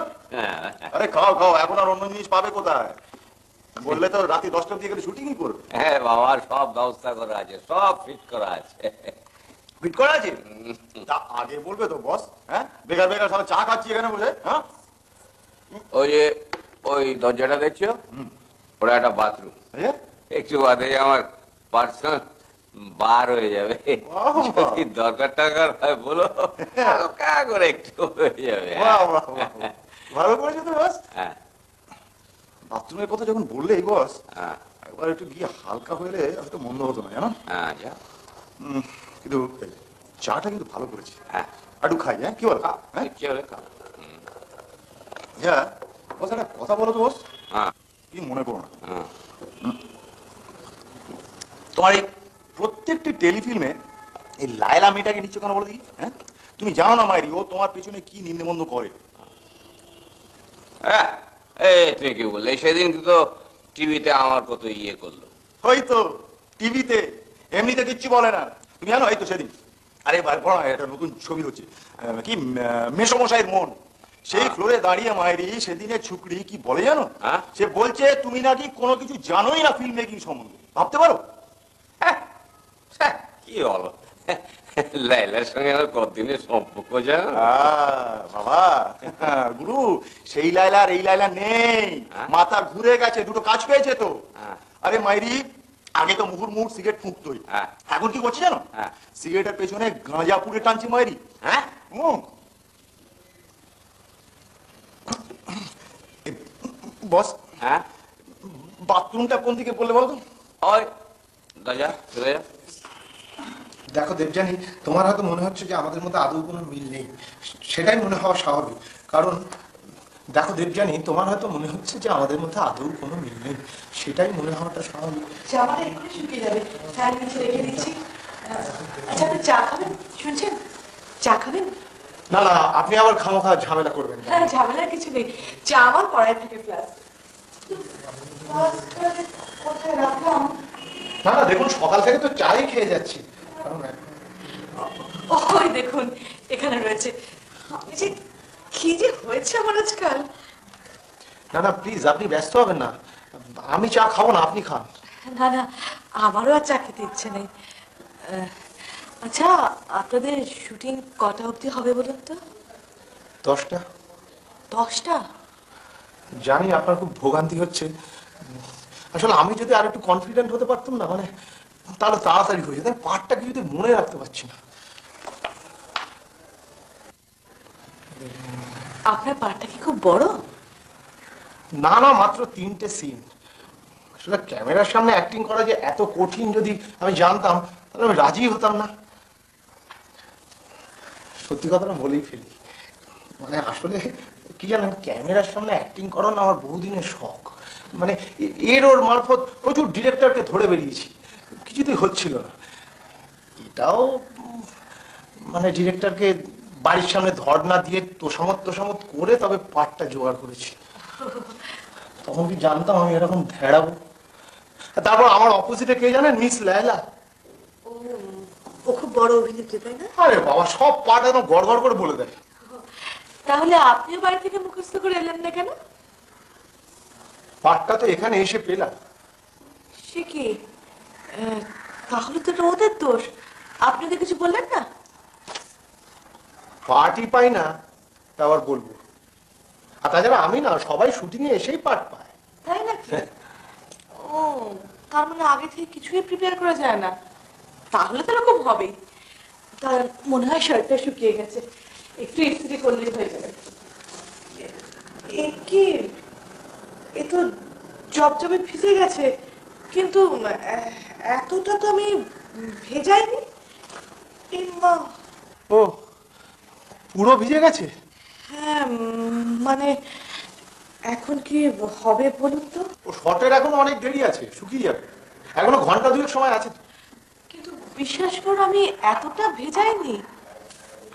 আরে খাও খাও, এখন আর অন্য জিনিস পাবে কোথায়? বললে তো রাতে 10টা অবধি এখানে শুটিংই করবে। হ্যাঁ বাবা, সব ব্যবস্থা করা আছে, সব ফিট করা আছে। ফিট করা আছে? তা আগে বলবে তো বস। হ্যাঁ, বেকার বেকার সারা চা খাচ্ছি এখানে বসে। হ্যাঁ, ওই যে ওই দরজাটা দেখছো, ওটা একটা বাথরুম। একটু বাদে আমার পার্সোনাল বার হয়ে যাবে। যদি দরকার টাকার হয় বলো, হালকা করে একটু হয়ে যাবে। ভালো করেছো তো বস। হ্যাঁ, বাথরুমের কথা যখন বললে এই বস, হ্যাঁ, একবার একটু গিয়ে হালকা হলে হয়তো মন্দ হতো না, জানো। হ্যাঁ, যা। কিন্তু চাটা কিন্তু ভালো করেছি। হ্যাঁ, একটু খাই। হ্যাঁ, কি বল? হ্যাঁ, কি হলে খাও। হ্যাঁ বস, একটা কথা বলো তো বস। হ্যাঁ, কি মনে করো না, হ্যাঁ, তোমার এই প্রত্যেকটি টেলিফিল্মে এই লায়লা মেয়েটাকে নিচ্ছ কেন বলো দেখি? হ্যাঁ, তুমি জানো না মাইরি ও তোমার পেছনে কি নিম্নবন্ধ করে? হ্যাঁ, এই তুমি কি বললে? সেদিন তো টিভিতে আমার কত ইয়ে করলো। ওই তো টিভিতে, এমনিতে কিচ্ছু বলে না। তুমি জানো এই তো সেদিন, আরে বড় একটা নতুন ছবি হচ্ছে, কি মেসমশাইয়ের মন, সেই ফ্লোরে দাঁড়িয়ে মায়েরি সেদিনের ছুকরি কি বলে জানো? সে বলছে তুমি নাকি কোনো কিছু জানোই না ফিল্ম মেকিং সম্বন্ধে। ভাবতে পারো? কি বলো, লাইলার সঙ্গে আমার কতদিনের সম্পর্ক জানো? বাবা গুরু, সেই লাইলা আর এই লাইলা নেই, মাথা ঘুরে গেছে, দুটো কাজ পেয়েছে তো। আরে মাইরি, আগে তো মুহুর্মুহুর সিগারেট ফুঁকতোই, এখন কি করছি জানো? সিগারেটের পেছনে গাঁজা পুড়ে টানছি মাইরি। হ্যাঁ, বস। হ্যাঁ, বাথরুমটা কোন দিকে বললে বলতো? ওই দাদা চলে যা। দেখো দেবযানী, তোমার হয়তো মনে হচ্ছে যে আমাদের মধ্যে আদৌ কোনো মিল নেই, সেটাই মনে হওয়া স্বাভাবিক। কারণ দেখো দেবযানী, তোমার হয়তো মনে হচ্ছে যে আমাদের মধ্যে আদৌ কোনো মিল নেই, সেটাই মনে হওয়াটা স্বাভাবিক। জামাটা এক্ষুনি শুকিয়ে যাবে, ফ্যান নিচে রেখে দিচ্ছি। আচ্ছা, আপনি চা খাবেন শুনছেন? চা খাবেন? না না, আপনি আবার খামোখা ঝামেলা করবেন না। হ্যাঁ, ঝামেলার কিছু নেই, চা আমার কড়াই থেকে ফ্লাস। কোথায় রাখলাম? না না, দেখুন সকাল থেকে তো চাই খেয়ে যাচ্ছি। ওই দেখুন এখানে রয়েছে। আপনি যে কি যে হয়েছে আমার আজকাল। না না প্লিজ, আপনি ব্যস্ত হবেন না, আমি চা খাবো না, আপনি খান। না না, আমারও আর চা খেতে ইচ্ছে নেই। আচ্ছা, আপনাদের শুটিং কটা অবধি হবে বলুন তো? 10টা। 10টা? জানি আপনার খুব ভোগান্তি হচ্ছে, আসলে আমি যদি আর একটু কনফিডেন্ট হতে পারতাম না, মানে তাহলে তাড়াতাড়ি হয়ে যেত। পার্টটা কিছুতে মনে রাখতে পারছি না। আপনার পার্টটা কি খুব বড়? না না, মাত্র 3টে সিন। আসলে ক্যামেরার সামনে অ্যাক্টিং করা যে এত কঠিন যদি আমি জানতাম তাহলে আমি রাজি হতাম না। সত্যি কথাটা বলেই ফেলি, মানে আসলে কি জানেন, ক্যামেরার সামনে অ্যাক্টিং করানো আমার বহুদিনের শখ। মানে এর ওর মারফত প্রচুর ডিরেক্টরকে ধরে বেরিয়েছি, কিছুতেই হচ্ছিল না। এটাও মানে ডিরেক্টরকে বাড়ির সামনে ধর্ণা দিয়ে তোষামত করে তবে পার্টটা জোগাড় করেছি। তখন কি জানতাম আমি এরকম ধেড়াবো। তারপর আমার অপোজিটে কে জানেন, মিস লায়লা। ও খুব বড় অভিনেত্রী, তাই না? আরে বাবা, সব পার্ট একদম গড়গড় করে বলে দেয়। তাহলে আপনিও বাড়ি থেকে মুখস্থ করে এলেন না কেন? পার্টটা তো এখানে এসে পেলাম। সে কি, তাহলে তো এটা ওদের দোষ। আপনি তো কিছু বললেন না? পার্টই পাই না তা আবার বলবো? আর তাছাড়া আমি না, সবাই শুটিং এ এসেই পার্ট পায়। তাই নাকি? ও, তার মানে আগে থেকে কিছুই প্রিপেয়ার করা যায় না। তাহলে তো এরকম হবেই। তার মনে হয় শার্টটা শুকিয়ে গেছে, একটু ইস্ত্রি করলেই হয়ে যাবে। এ কি, এ তো জবজবে ভিজে গেছে, কিন্তু এতটা তো আমি ভেজাইনি। ও, পুরো ভিজে গেছে? হ্যাঁ, মানে এখন কি হবে বলুন তো? ও শটের এখনো অনেক দেরি আছে, শুকিয়ে যাবে, এখনো ঘন্টা 2 সময় আছে। কিন্তু বিশ্বাস করো, আমি এতটা ভেজাইনি।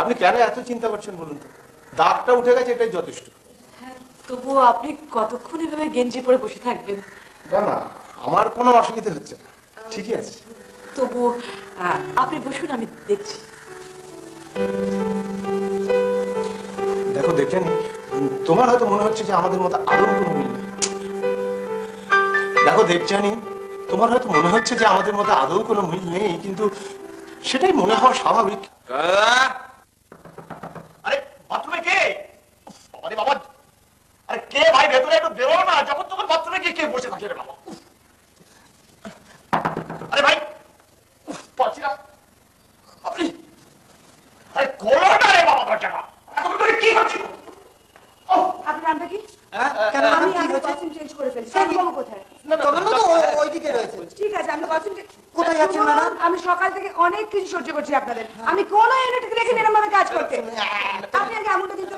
আপনি কেন এত চিন্তা করছেন বলুন তো? দাগটা উঠে গেছে, এটাই যথেষ্ট। হ্যাঁ, তবুও আপনি কতক্ষণ এভাবে গেঞ্জি পরে বসে থাকবেন? না না, আমার কোনো অসুবিধা হচ্ছে না, ঠিকই আছে। তবু আপনি বসুন, আমি দেখছি। দেখো দেখেন, তোমার হয়তো মনে হচ্ছে যে আমাদের মতো আদৌ কোনো মিল নেই। দেখো দেখজানি, তোমার হয়তো মনে হচ্ছে যে আমাদের মধ্যে আদৌ কোনো মিল নেই, কিন্তু সেটাই মনে হওয়া স্বাভাবিক। আরে বাথরুমে কে? আরে বাবা, আরে কে ভাই? ভেতরে একটু বেরো না, যখন তখন বাথরুমে গিয়ে কে বসে থাকে রে বাবা? আরে ভাই, পাচ্ছি না। আরে করো না রে বাবা, বাচ্চাটা এখন করে কি হচ্ছে? আপনার নামটা কি? কেন, আমি কি হয়েছে? কস্টিউম চেঞ্জ করে ফেলছি। বাবু কোথায়? ওইদিকে রয়েছে। ঠিক আছে, আমি কস্টিউম কোথায় যাচ্ছেন ম্যাডাম? আমি সকাল থেকে অনেক কিছু সহ্য করছি আপনাদের। আমি কোন ইউনিটকে রেখে এরকম ভাবে কাজ করতে। আপনি আগে আঙুলটা দিন তো।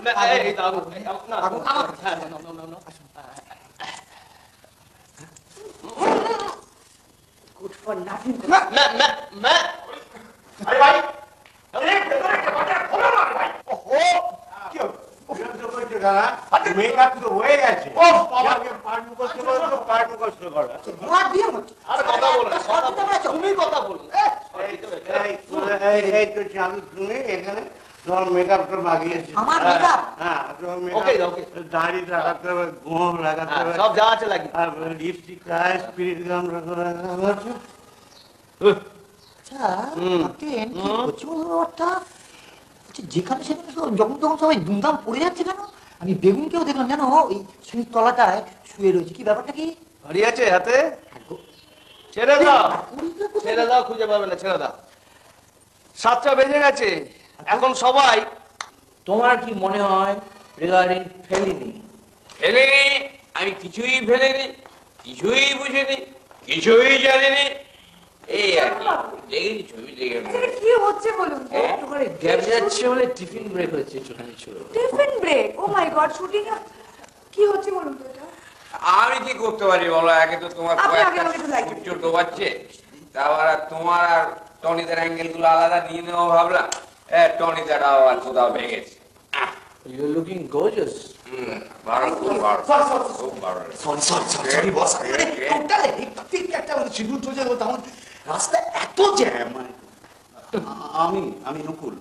Good for nothing. আরে ভাই, আরে ভেতরে কে বাচ্চা খোলো না ভাই। ওহো, কি হলো? মেকআপ তো হয়ে গেছে। ও বাবা, পার্ট মুখস্থ করো তো পার্ট মুখস্থ করো। মার দিয়ে মত। আরে কথা বলো না, তুমি কথা বলো। এই তো চালু, তুমি এখানে তোমার মেকআপটা বাগিয়েছি। আমার makeup? হ্যাঁ, তোমার ওকে, মেকআপ, ওকে। দাড়ি লাগাতে হবে, ঘুম লাগাতে হবে, সব যা আছে লাগি। আর লিপস্টিক আর স্পিরিট গাম লাগাতে। আচ্ছা, ক্যাপ্টেন, কি হচ্ছে বলো ব্যাপারটা? আচ্ছা, যেখানে সেখানে যখন তখন সবাই দুমদাম পড়ে যাচ্ছে কেন? আমি বেগুনকেও দেখলাম জানো, ওই সিঁড়ির তলাটায় শুয়ে রয়েছে। কি ব্যাপারটা কি? ঘড়ি আছে হাতে? ছেড়ে দাও, ছেড়ে দাও, খুঁজে পাবে না, ছেড়ে দাও। 7টা বেজে গেছে, এখন সবাই। তোমার কি মনে হয় রিগার্ডিং ফেলিনি? ফেলেনি, আমি কিছুই ফেলিনি, কিছুই বুঝিনি, কিছুই জানিনি। এই আর কি, দেখেছি ছবি দেখে। এটা কি হচ্ছে বলুন তো? তোমার গ্যাপ যাচ্ছে বলে টিফিন ব্রেক হচ্ছে একটুখানি ছিল। Tiffin break? Oh my god, shooting কি হচ্ছে বলুন তো এটা? আমি কি করতে পারি বলো? একে তো তোমার আপনি আগে কয়েকটা আমাকে একটু like সূর্য ডোবাচ্ছে, তারপর আর তোমার আর টনিদের অ্যাঙ্গেল গুলো আলাদা নিয়ে নেবো ভাবলাম। টনি দাঁড়াও আর কোথাও ভেঙেছে। You're looking gorgeous. ভালো, খুব ভালো, খুব ভালো। সরি বস ঠিক একটা শিডিউল চলছে আমার রাস্তা এত জ্যাম আমি নকুল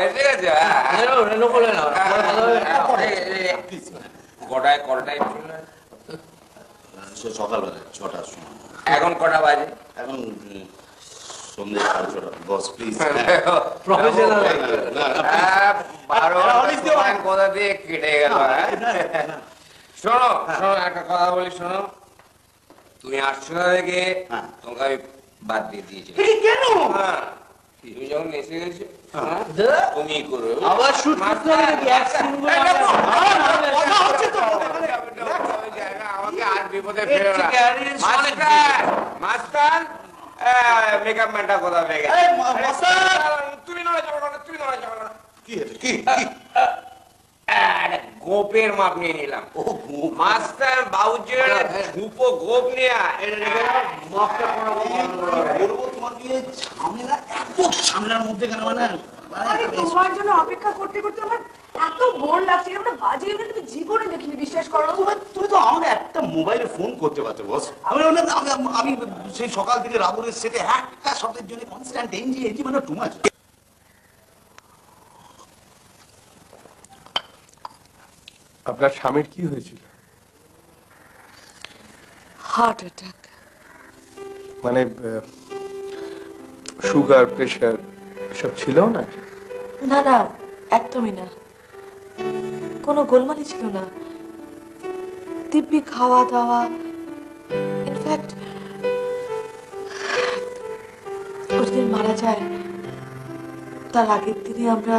এসে গেছে। কটায় কটায় সকালবেলা 6টার সময়। এখন কটা বাজে? এখন সন্ধ্যে 6:30 বস প্লিজ প্রফেশনাল। 12 কোথা দিয়ে কেটে গেল। শোনো শোনো, একটা কথা বলি শোনো, তুমি আসছো না দেখে তোমাকে আমি বাদ দিয়ে দিয়েছি। কেন? তুমি যখন এসে গেছো তুমি করো। আবার শুট করতে হবে নাকি? এক সিঙ্গুল আমাকে আর বিপদে ফেলো না। মাস্টার মেকআপ ম্যানটা কোথা পেয়ে গেছে? তুমি নড়ে যাবো না, তুমি নড়ে যাবো না। কি এটা কি গোপের মাপ নিয়ে নিলাম। মাস্টার বাবুজির ঝুপো গোপ নিয়ে বলবো তোমাকে ঝামেলা এত ঝামেলার মধ্যে কেন মানে আরে তোমার জন্য অপেক্ষা করতে করতে আমার এত বোর লাগছে। এরকম বাজে ইভেন্ট তুমি জীবনে দেখিনি, বিশ্বাস করো। তুমি তো আমাকে একটা মোবাইলে ফোন করতে পারতে বস। আমি সেই সকাল থেকে রাবণের সেটে একটা শব্দের জন্য কনস্ট্যান্ট এনজি মানে টু মাচ। আপনার স্বামীর কি হয়েছিল? Heart attack. মানে সুগার, প্রেশার এসব ছিল না? না না, একদমই না, কোনো গোলমালি ছিল না। দিব্যি খাওয়া দাওয়া। ইনফ্যাক্ট ওদিন মারা যায় তার আগের দিনে আমরা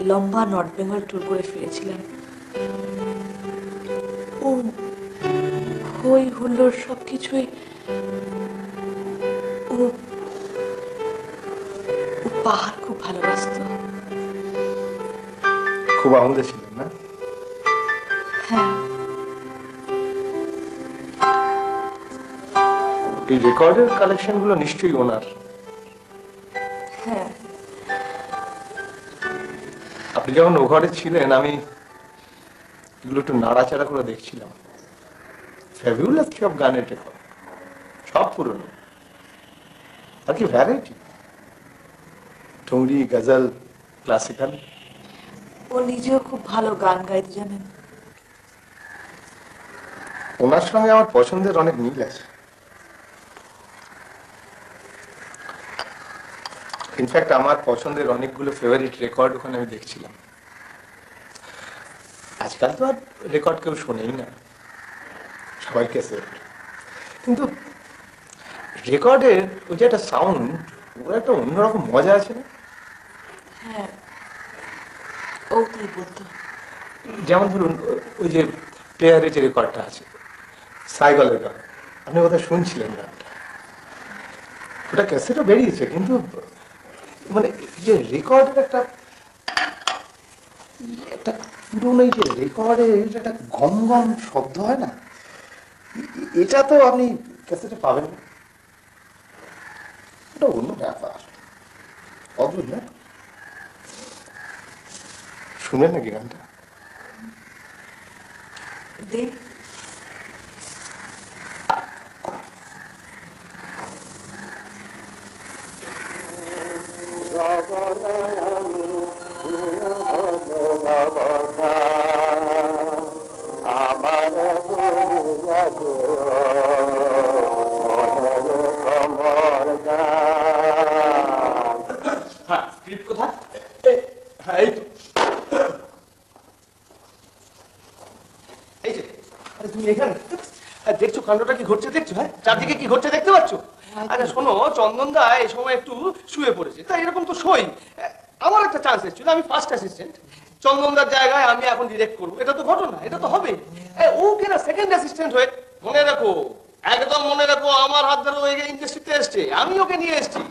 লম্বা নর্থ বেঙ্গল ট্যুর করে ফিরেছিলাম। ও হই হুল্লোড় সবকিছুই ও পাহাড় খুব ভালোবাসতো। খুব আনন্দে ছিলেন না? হ্যাঁ। এই রেকর্ডের কালেকশন গুলো নিশ্চয়ই ওনার। হ্যাঁ। আপনি যখন ও ঘরে ছিলেন আমি এগুলো একটু নাড়াচাড়া করে দেখছিলাম। ফ্যাবিউলাস সব গানের রেকর্ড, সব পুরনো, আর কি ভ্যারাইটি, ঠুংরি, গজল, ক্লাসিক্যাল। ও নিজেও খুব ভালো গান গাইতে জানেন। ওনার সঙ্গে আমার পছন্দের অনেক মিল আছে। ইনফ্যাক্ট আমার পছন্দের অনেকগুলো ফেভারিট রেকর্ড ওখানে আমি দেখছিলাম। আজকাল তো আর রেকর্ড কেউ শোনেই না, সবাই ক্যাসেট। কিন্তু রেকর্ডের ওই যে একটা সাউন্ড, ওর একটা অন্যরকম মজা আছে না? হ্যাঁ, ও তাই বলতো। যেমন ধরুন ওই যে প্লেয়ারের যে রেকর্ডটা আছে, সাইকেলের গান, আপনি কোথায় শুনছিলেন গানটা? ওটা ক্যাসেটও বেরিয়েছে, কিন্তু মানে যে রেকর্ডের একটা পুরোনো যে রেকর্ডের একটা গম গম শব্দ হয় না, এটা তো আপনি ক্যাসেটে পাবেন না। এটা অন্য ব্যাপার, অদ্ভুত না? শুনবেন নাকি গানটা? দেখ, দেখছো কাণ্ডটা কি ঘটছে? দেখছো? হ্যাঁ, চারদিকে কি ঘটছে দেখতে পাচ্ছ? আচ্ছা শোনো, চন্দন দা এই সময় একটু শুয়ে পড়েছে, তাই এরকম তো সই। আমার একটা চান্স এসেছিল, আমি ফার্স্ট অ্যাসিস্ট্যান্ট, চন্দনদার জায়গায় আমি এখন ডিরেক্ট করবো। এটা তো ঘটনা, এটা তো হবে। ও কিনা সেকেন্ড অ্যাসিস্ট্যান্ট হয়ে, মনে রাখো, একদম মনে রাখো, আমার হাত ধরে ওই ইন্ডাস্ট্রিতে এসছে, আমি ওকে নিয়ে এসেছি।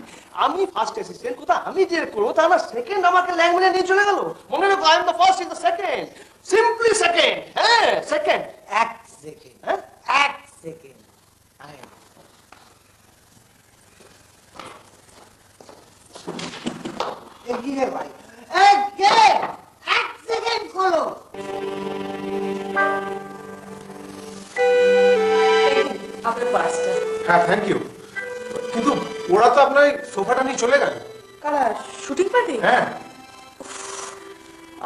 আমি ফার্স্ট অ্যাসিস্ট্যান্ট, কোথায় আমি ডিরেক্ট করবো, তা না সেকেন্ড আমাকে ল্যাঙ্গুয়েজে নিয়ে চলে গেল। মনে রাখো, I am the first in the second, simply second. হ্যাঁ, সেকেন্ড, এক সেকেন্ড, হ্যাঁ, এক সেকেন্ড। এগিয়ে ভাই এক সেকেন্ড খোলো। আপনার পাঁচটা হ্যাঁ থ্যাংক ইউ, কিন্তু ওরা তো আপনার সোফাটা নিয়ে চলে গেল। কারা শুটিং পার্টি? হ্যাঁ।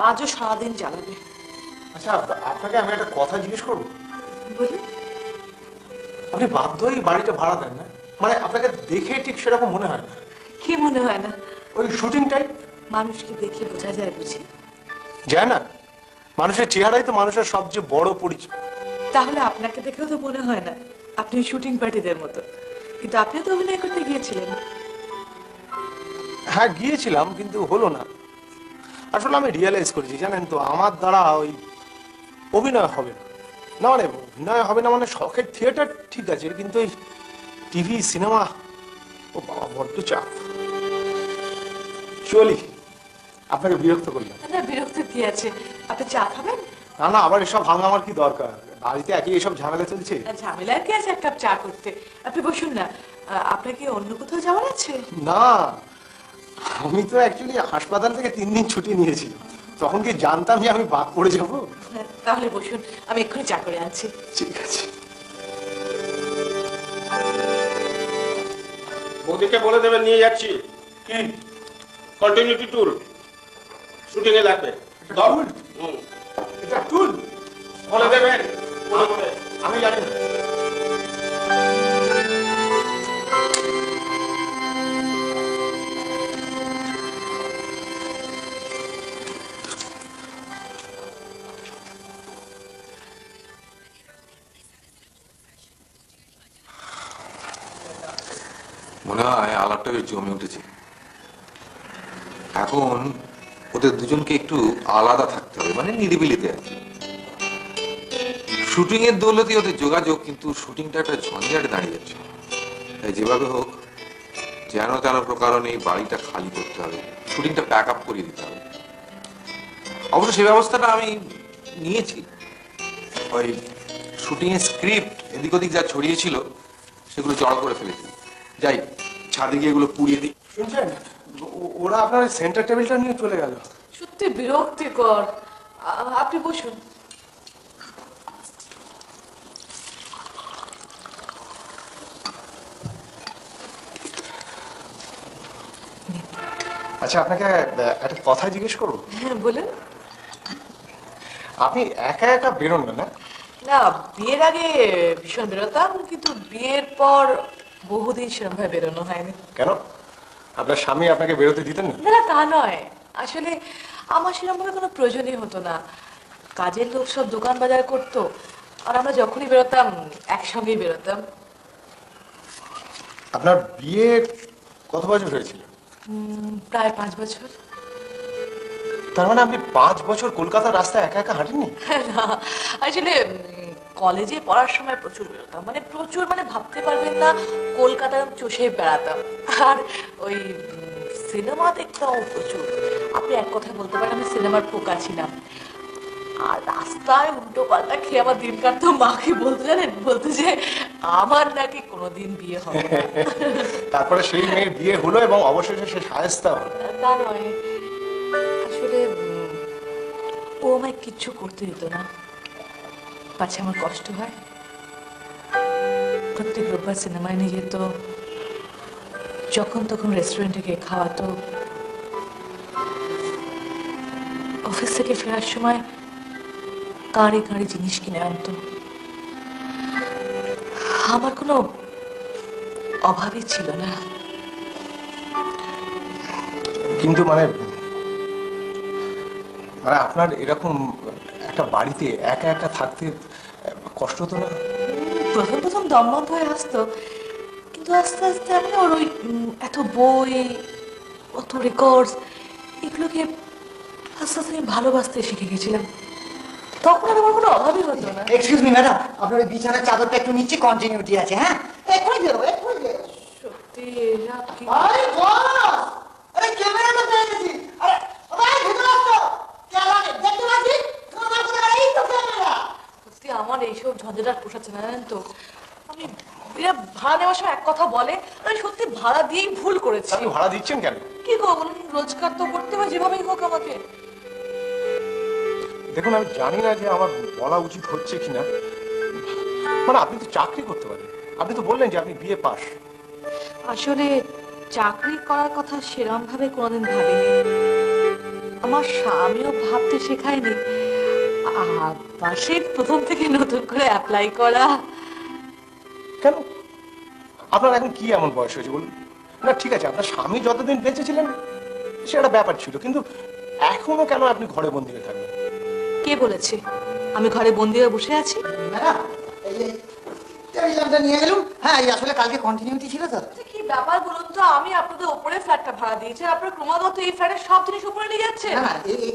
আজও সারাদিন জ্বালাবে। আচ্ছা আপনাকে আমি একটা কথা জিজ্ঞেস করবো? বলুন। আপনি বাধ্য হয়ে বাড়িটা ভাড়া দেন না? মানে আপনাকে দেখে ঠিক সেরকম মনে হয় না। কি মনে হয় না? ওই শুটিং টাইম। মানুষকে দেখে বোঝা যায় বুঝি? যায় না, মানুষের চেহারাই তো মানুষের সবচেয়ে বড় পরিচয়। তাহলে আপনাকে দেখেও তো মনে হয় না আপনি শুটিং পার্টিদের মতো, কিন্তু আপনিও তো অভিনয় করতে গিয়েছিলেন। হ্যাঁ গিয়েছিলাম, কিন্তু হলো না। আসলে আমি রিয়েলাইজ করেছি জানেন তো, আমার দ্বারা ওই অভিনয় হবে না। না মানে অভিনয় হবে না মানে শখের থিয়েটার ঠিক আছে, কিন্তু ওই টিভি সিনেমা ও বাবা বড্ড চাপ। চলি, আপনাকে বিরক্ত করলাম। না বিরক্ত কি আছে, আপনি চা খাবেন? না না, আবার এসব ভাঙামার কি দরকার, বাড়িতে একই এসব ঝামেলা চলছে। ঝামেলার কি আছে এক কাপ চা করতে? আপনি বসুন না। আপনাকে অন্য কোথাও যাওয়ার আছে? না, আমি তো অ্যাকচুয়ালি হাসপাতাল থেকে 3 দিন ছুটি নিয়েছিলাম, তখন কি জানতাম যে আমি বাদ পড়ে যাবো? তাহলে বসুন, আমি এক্ষুনি চা করে আনছি। ঠিক আছে। বৌদিকে বলে দেবেন নিয়ে যাচ্ছি। কি কন্টিনিউটি টুল শুটিং এ লাগবে। এটা টুল বলে দেবেন, বলে বলে। আমি জানি না। মনে হয় আলাপটা বেশ জমে উঠেছে। এখন ওদের দুজনকে একটু আলাদা থাকতে হবে, মানে নিরিবিলিতে আর কি। শুটিং এর দৌলতে ওদের যোগাযোগ, কিন্তু শুটিংটা একটা ঝঞ্ঝাটে দাঁড়িয়ে যাচ্ছে। তাই যেভাবে হোক যেন তেন প্রকারণে এই বাড়িটা খালি করতে হবে, শুটিংটা প্যাক আপ করিয়ে দিতে হবে। অবশ্য সে ব্যবস্থাটা আমি নিয়েছি। ওই শুটিং এর স্ক্রিপ্ট এদিক ওদিক যা ছড়িয়েছিল সেগুলো জড়ো করে ফেলেছি। যাই ছাদে গিয়ে এগুলো পুড়িয়ে দিই। শুনছেন, ওরা আপনার সেন্টার টেবিলটা নিয়ে চলে গেল। সত্যি বিরক্তিকর। আপনি বসুন। আচ্ছা আপনাকে একটা কথা জিজ্ঞেস করবো? হ্যাঁ বলেন। আপনি একা একা বেরোন না? না, বিয়ের আগে ভীষণ বেরোতাম, কিন্তু বিয়ের পর বহুদিন সেরকম বেরোনো হয়নি। কেন, আপনার স্বামী আপনাকে বেরোতে দিতেন না? না তা নয়, আসলে আমার সেরকম ভাবে কোনো প্রয়োজনই হতো না। কাজের লোক সব দোকান বাজার করতো, আর আমরা যখনই বেরোতাম একসঙ্গেই বেরোতাম। আপনার বিয়ে কত বছর হয়েছিল? প্রায় 5 বছর। তার মানে আপনি 5 বছর কলকাতার রাস্তায় একা একা হাঁটেননি? না, আসলে কলেজে পড়ার সময় প্রচুর বেরোতাম, মানে প্রচুর, মানে ভাবতে পারবেন না, কলকাতায় চষে বেড়াতাম। আর ওই সিনেমা দেখতাম প্রচুর। আপনি এক কথায় বলতে পারেন আমি সিনেমার পোকা ছিলাম। আর রাস্তায় উল্টো পাল্টা খেয়ে আমার দিন কাটতো। মাকে বলতে জানেন, বলতে যে আমার নাকি কোনোদিন বিয়ে হবে না। তারপরে সেই মেয়ের বিয়ে হলো এবং অবশেষে সে শায়েস্তা হলো। তা নয়, আসলে ও আমায় কিচ্ছু করতে দিত না, পাছে আমার কষ্ট হয়। প্রত্যেক রোববার সিনেমায় নিয়ে যেত, যখন তখন রেস্টুরেন্টে গিয়ে খাওয়াতো। অফিস থেকে ফেরার সময় কাঁড়ি কাঁড়ি জিনিস কিনে আনতো। আমার কোনো অভাবই ছিল না। কিন্তু মানে আপনার এরকম একটা বাড়িতে একা একা থাকতে কষ্ট হতো না? প্রথম প্রথম দম বন্ধ হয়ে আসতো, কিন্তু আস্তে আস্তে আমি ওর ওই এত বই, অত রেকর্ডস, এগুলোকে আস্তে আস্তে আমি ভালোবাসতে শিখে গেছিলাম। তখন আর আমার কোনো অভাবই হতো না। এক্সকিউজ মি ম্যাডাম, আপনার ওই বিছানার চাদরটা একটু নিচে কন্টিনিউটি আছে। হ্যাঁ এক্ষুনি বেরোবো, এক্ষুনি বেরোবো। সত্যি কি আরে বস, আরে ক্যামেরাটা পেয়ে গেছি। আরে ভাই ভিতরে আসো, ক্যামেরা দেখতে পাচ্ছি তোমার কোথায়? এই তো ক্যামেরা। সত্যি আমার এইসব ঝঞ্ঝাট পোষাচ্ছে না, জানেন তো। আমি এরা ভাড়া নেওয়ার সময় এক কথা বলে, আমি সত্যি ভাড়া দিয়েই ভুল করেছি। আপনি ভাড়া দিচ্ছেন কেন? কি গো বলুন, রোজগার তো করতে হয় যেভাবেই হোক আমাকে। দেখুন, আমি জানি না যে আমার বলা উচিত হচ্ছে কিনা, মানে আপনি তো চাকরি করতে পারেন, আপনি তো বললেন যে আপনি বিএ পাস। আসলে চাকরি করার কথা সেরকম ভাবে কোনোদিন ভাবিনি, আমার স্বামীও ভাবতে শেখায়নি, সেই প্রথম থেকে নতুন করে অ্যাপ্লাই করা। কেন, আপনার এখন কি এমন বয়স হয়েছে বলুন? না ঠিক আছে, আপনার স্বামী যতদিন বেঁচে ছিলেন সেটা ব্যাপার ছিল, কিন্তু এখনো কেন আপনি ঘরে বন্দি হয়ে থাকবেন? কে বলেছে আমি ঘরে বন্দি হয়ে বসে আছি? ম্যাডাম, এই যে টেলিগ্রামটা নিয়ে গেলুম। হ্যাঁ, এই আসলে কালকে কন্টিনিউটি ছিল তো। কি ব্যাপার বলুন তো, আমি আপনাদের উপরে ফ্ল্যাটটা ভাড়া দিয়েছি, আপনারা ক্রমাগত এই ফ্ল্যাটের সব জিনিস উপরে নিয়ে যাচ্ছেন। না,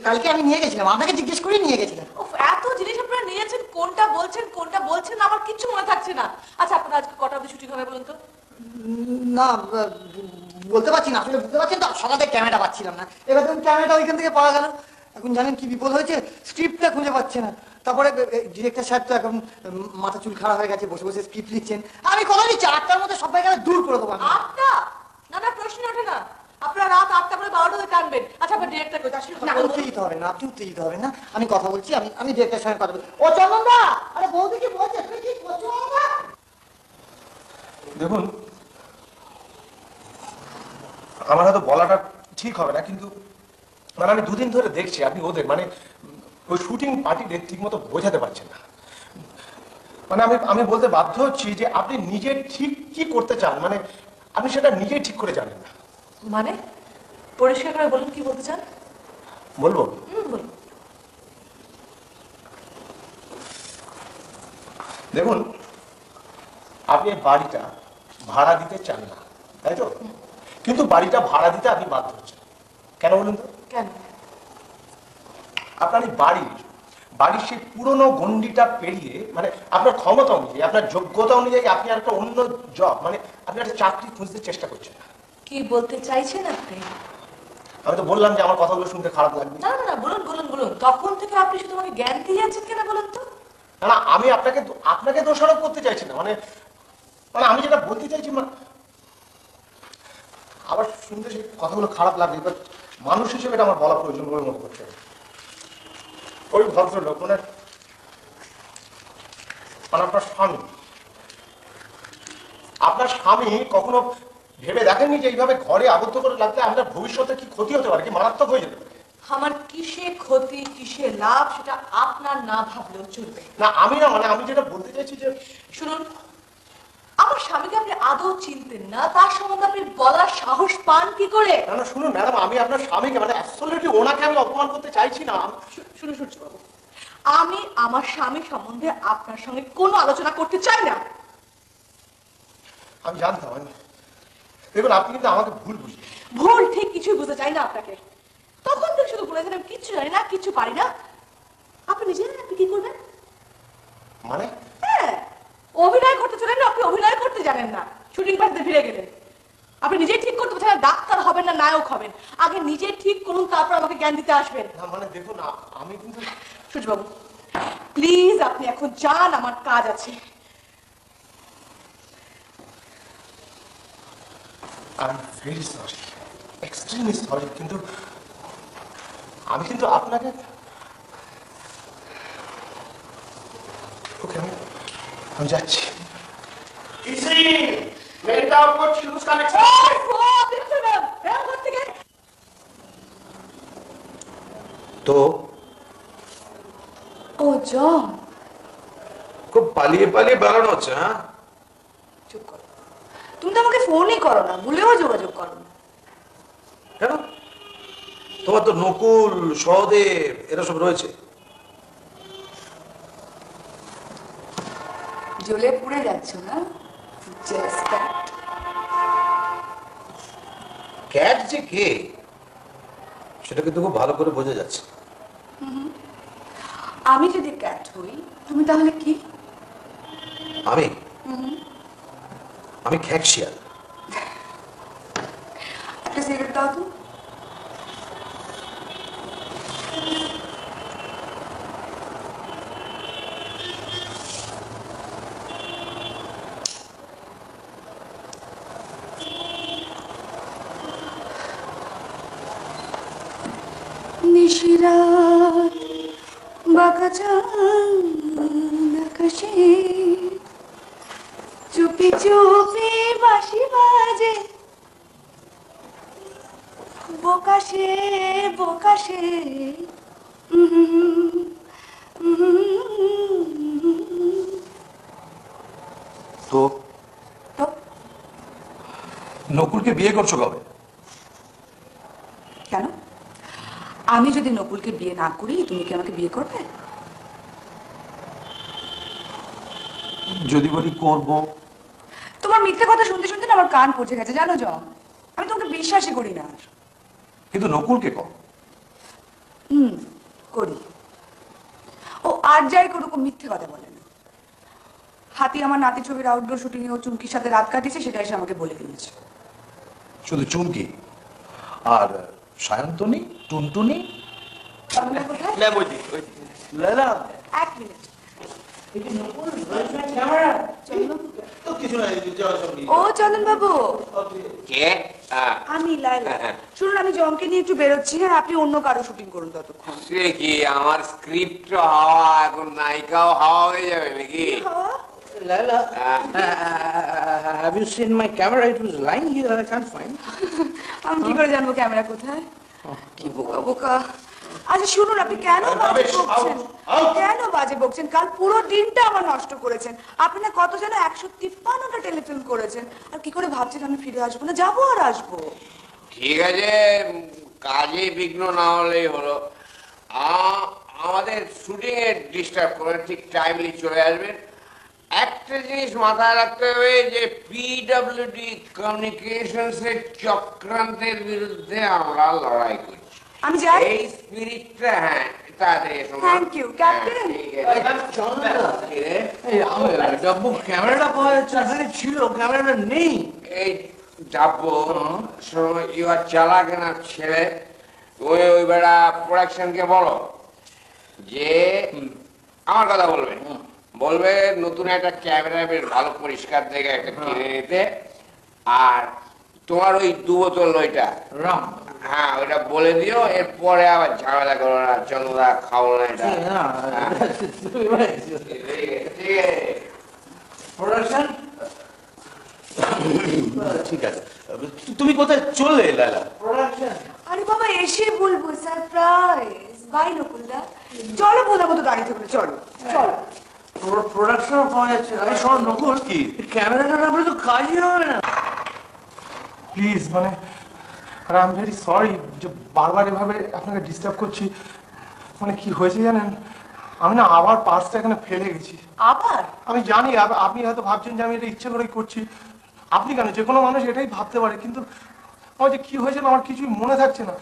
কালকে আমি নিয়ে গেছিলাম, আপনাকে জিজ্ঞেস করে নিয়ে গেছিলাম। উফ, এত জিনিস আপনারা নিয়েছেন, কোনটা বলছেন আমার কিচ্ছু মনে থাকছে না। আচ্ছা, আপনারা আজকে কটা অবধি ছুটি হবে বলুন তো? না, বলতে পারছি না, আসলে বুঝতে পারছেন তো, সকালে ক্যামেরাটা পাচ্ছিলাম না, এবার দেখুন ক্যামেরাটা ওইখান থেকে পাওয়া গেল। এখন জানেন কি বিপদ হয়েছে, স্ক্রিপ্টটা খুঁজে পাচ্ছে না। তারপরে ডিরেক্টর সাহেব তো এখন মাথা চুল খারাপ হয়ে গেছে, বসে বসে স্ক্রিপ্ট লিখছেন। আমি কথা দিচ্ছি 8টার মধ্যে সবাই গেলে দূর করে দেবো। 8টা? না, প্রশ্ন ওঠে না। আপনারা রাত 8টা করে 12টাতে টানবেন। আচ্ছা, আপনার ডিরেক্টর কোথায়? না, উত্তেজিত হবে না, আপনি উত্তেজিত হবেন না, আমি কথা বলছি, আমি ডিরেক্টর সাহেব কথা বলছি। ও চন্দনদা, আরে বৌদি কি বলছে, তুমি কি করছো? দেখুন, আমার হয়তো বলাটা ঠিক হবে না, কিন্তু মানে আমি দুদিন ধরে দেখছি আপনি ওদের মানে ওই শুটিং পার্টিদের ঠিক মতো বোঝাতে পারছেন না। মানে আমি বলতে বাধ্য হচ্ছি যে আপনি নিজে ঠিক কি করতে চান, মানে আপনি সেটা নিজেই ঠিক করে জানেন না। মানে পরিষ্কার করে বলুন, কি বলতে চান? বলবো? বলুন। দেখুন, আপনি এই বাড়িটা ভাড়া দিতে চান না, তাই তো? কিন্তু বাড়িটা ভাড়া দিতে আপনি বাধ্য হচ্ছেন, কেন বলুন তো? কেন? আপনার এই বাড়ির সেই পুরনো গন্ডিটা পেরিয়ে, মানে আপনার ক্ষমতা অনুযায়ী, আপনার যোগ্যতা অনুযায়ী আপনি একটা অন্য জব, মানে আপনি একটা চাকরি খুঁজতে চেষ্টা করছেন। কি বলতে চাইছেন আপনি? আমি তো বললাম যে আমার কথাগুলো শুনতে খারাপ লাগবে। না, বলুন। তখন থেকে আপনি শুধু আমাকে জ্ঞান দিয়ে যাচ্ছেন কেন বলুন তো? না, আমি আপনাকে দোষারোপ করতে চাইছি না, মানে আমি যেটা বলতে চাইছি, আবার শুনতে সেই কথাগুলো খারাপ লাগবে, বাট মানুষ হিসেবে এটা আমার বলা প্রয়োজন বলে মনে করতে হবে। ওই ভদ্রলোক মানে আপনার স্বামী কখনো ভেবে দেখেননি যে এইভাবে ঘরে আবদ্ধ করে রাখলে আপনার ভবিষ্যতে কি ক্ষতি হতে পারে, কি মারাত্মক হয়ে যেতে পারে? আমার কিসে ক্ষতি কিসে লাভ সেটা আপনার না ভাবলেও চলবে না। আমি যেটা বলতে চাইছি যে, শুনুন, আমার স্বামীকে আপনি আদৌ চিনতেন না, তার সম্বন্ধে আপনি বলার সাহস পান কি করে? না শুনুন ম্যাডাম, আমি আপনার স্বামীকে মানে অ্যাবসলিউটলি ওনাকে আমি অপমান করতে চাইছি না। শুনুন সূর্যবাবু, আমি আমার স্বামী সম্বন্ধে আপনার সঙ্গে কোনো আলোচনা করতে চাই না। আমি জানতাম। দেখুন, আপনি কিন্তু আমাকে ভুল বুঝলেন। ভুল ঠিক কিছুই বুঝতে চাই না আপনাকে। তখন থেকে শুধু বলেছেন আমি কিচ্ছু জানি না, কিচ্ছু পারি না। আপনি নিজে আপনি কি করবেন? মানে হ্যাঁ, অভিনয় করতে চলেন, আপনি অভিনয় করতে জানেন না, শুটিং পার্টিতে ফিরে গেলেন। আপনি নিজেই ঠিক করতে পারছেন, ডাক্তার হবেন না নায়ক হবেন, আগে নিজে ঠিক করুন, তারপর আমাকে জ্ঞান দিতে আসবেন। না মানে দেখুন, আমি কিন্তু সূর্যবাবু প্লিজ আপনি এখন যান, আমার কাজ আছে। I am very sorry, extremely sorry, কিন্তু আমি কিন্তু আপনাকে ওকে আমি যাচ্ছি। তো ও জন, খুব পালিয়ে পালিয়ে বেড়ানো হচ্ছে। হ্যাঁ, চুপ করো, তুমি তো আমাকে ফোনই করো না, ভুলেও যোগাযোগ করো না। কেন? তোমার তো নকুল, সহদেব এরা সব রয়েছে। জ্বলে পুড়ে যাচ্ছ না? ক্যাট যে কে সেটা কিন্তু খুব ভালো করে বোঝা যাচ্ছে। আমি যদি ক্যাট হই, তুমি তাহলে কি? আমি খ্যাকশিয়াল। একটা সিগারেট দাও তো। রাত বাঁকা চাঁদ আকাশে চুপি চুপি বাঁশি বাজে বোকাশে বোকাশে তো নকুলকে বিয়ে করছো কবে? কেন আমি যদি নকুলকে বিয়ে না করি তুমি কি আমাকে বিয়ে করবে? যদি বলি করবো? তোমার মিথ্যে কথা শুনতে শুনতে না আমার কান পচে গেছে জানো জন। আমি তোমাকে বিশ্বাসই করি না। কিন্তু নকুলকে কর। করি। ও আর যাই করুক ও মিথ্যে কথা বলে না। হাতি আমার নাতি ছবির আউটডোর শুটিং এ ও চুমকির সাথে রাত কাটিয়েছে সেটা এসে আমাকে বলে দিয়েছে। শুধু চুমকি আর সায়ন্তনী টুনটুনি? ম্যাম ওই লালা এক মিনিট। ও চন্দন বাবু কে? আমি লাইলা। শুনুন আমি জমকে নিয়ে একটু বেরোচ্ছি। হ্যাঁ আপনি অন্য কারো শুটিং করুন ততক্ষণ। সে কি আমার স্ক্রিপ্ট হাওয়া, এখন নায়িকাও হাওয়া হয়ে যাবে নাকি? Laila, have you seen my camera? It was lying here. I can't find. আমি কি করে জানবো ক্যামেরা কোথায়? কি বোকা বোকা। আচ্ছা শুনুন আপনি কেন বাজে বকছেন? কেন বাজে বকছেন? কাল পুরো দিনটা আমার নষ্ট করেছেন। আপনি না কত যেন 153টা টেলিফিল্ম করেছেন। আর কি করে ভাবছেন আমি ফিরে আসবো না? যাবো আর আসবো। ঠিক আছে, কাজে বিঘ্ন না হলেই হলো। আমাদের শুটিং এ ডিস্টার্ব করে ঠিক টাইমলি চলে আসবেন। একটা জিনিস মাথায় রাখতে হবে যে পিডব্লিউডি কমিউনিকেশনস এর চক্রান্তের বিরুদ্ধে আমরা লড়াই করছি। আমি যাই। এই স্পিরিটটা হ্যাঁ তাড়াতাড়ি এসো। Thank you captain. ডাব্বু ক্যামেরাটা পাওয়া যাচ্ছে এখানে ছিল, ক্যামেরাটা নেই। এই ডাব্বু ইউর চালাক না ছেলে, ওই বেড়া প্রোডাকশনকে বলো যে আমার কথা বলবে, বলবে নতুন একটা ক্যামেরা বেশ ভালো পরিষ্কার দেখে একটা কিনে নিতে। আর তোমার ওই 2 বোতল ওইটা রাম, হ্যাঁ ওইটা বলে দিও। এরপরে আবার ঝামেলা করো না, চন্দ্রা খাও না এটা। ঠিক আছে প্রোডাকশন ঠিক আছে। তুমি কোথায় চললে লালা? প্রোডাকশন আরে বাবা এসে বলবো সারপ্রাইজ। বাই নকুলদা চলো বোঝার মতো দাঁড়িয়ে থাকলে চলো চলো। প্রোডাকশন পাওয়া যাচ্ছে। আরে শোন নকুল, কি ক্যামেরাটা না তো কাজই হবে না। প্লিজ মানে আই এম ভেরি সরি যে বারবার এভাবে আপনাকে ডিস্টার্ব করছি। মানে কি হয়েছে জানেন, আমি না আবার পার্সটা এখানে ফেলে গেছি। আবার? আমি জানি আপনি হয়তো ভাবছেন যে আমি এটা ইচ্ছে করেই করছি। আপনি কেন, যে কোনো মানুষ এটাই ভাবতে পারে। কিন্তু আমার যে কি হয়েছে না আমার কিছুই মনে থাকছে না।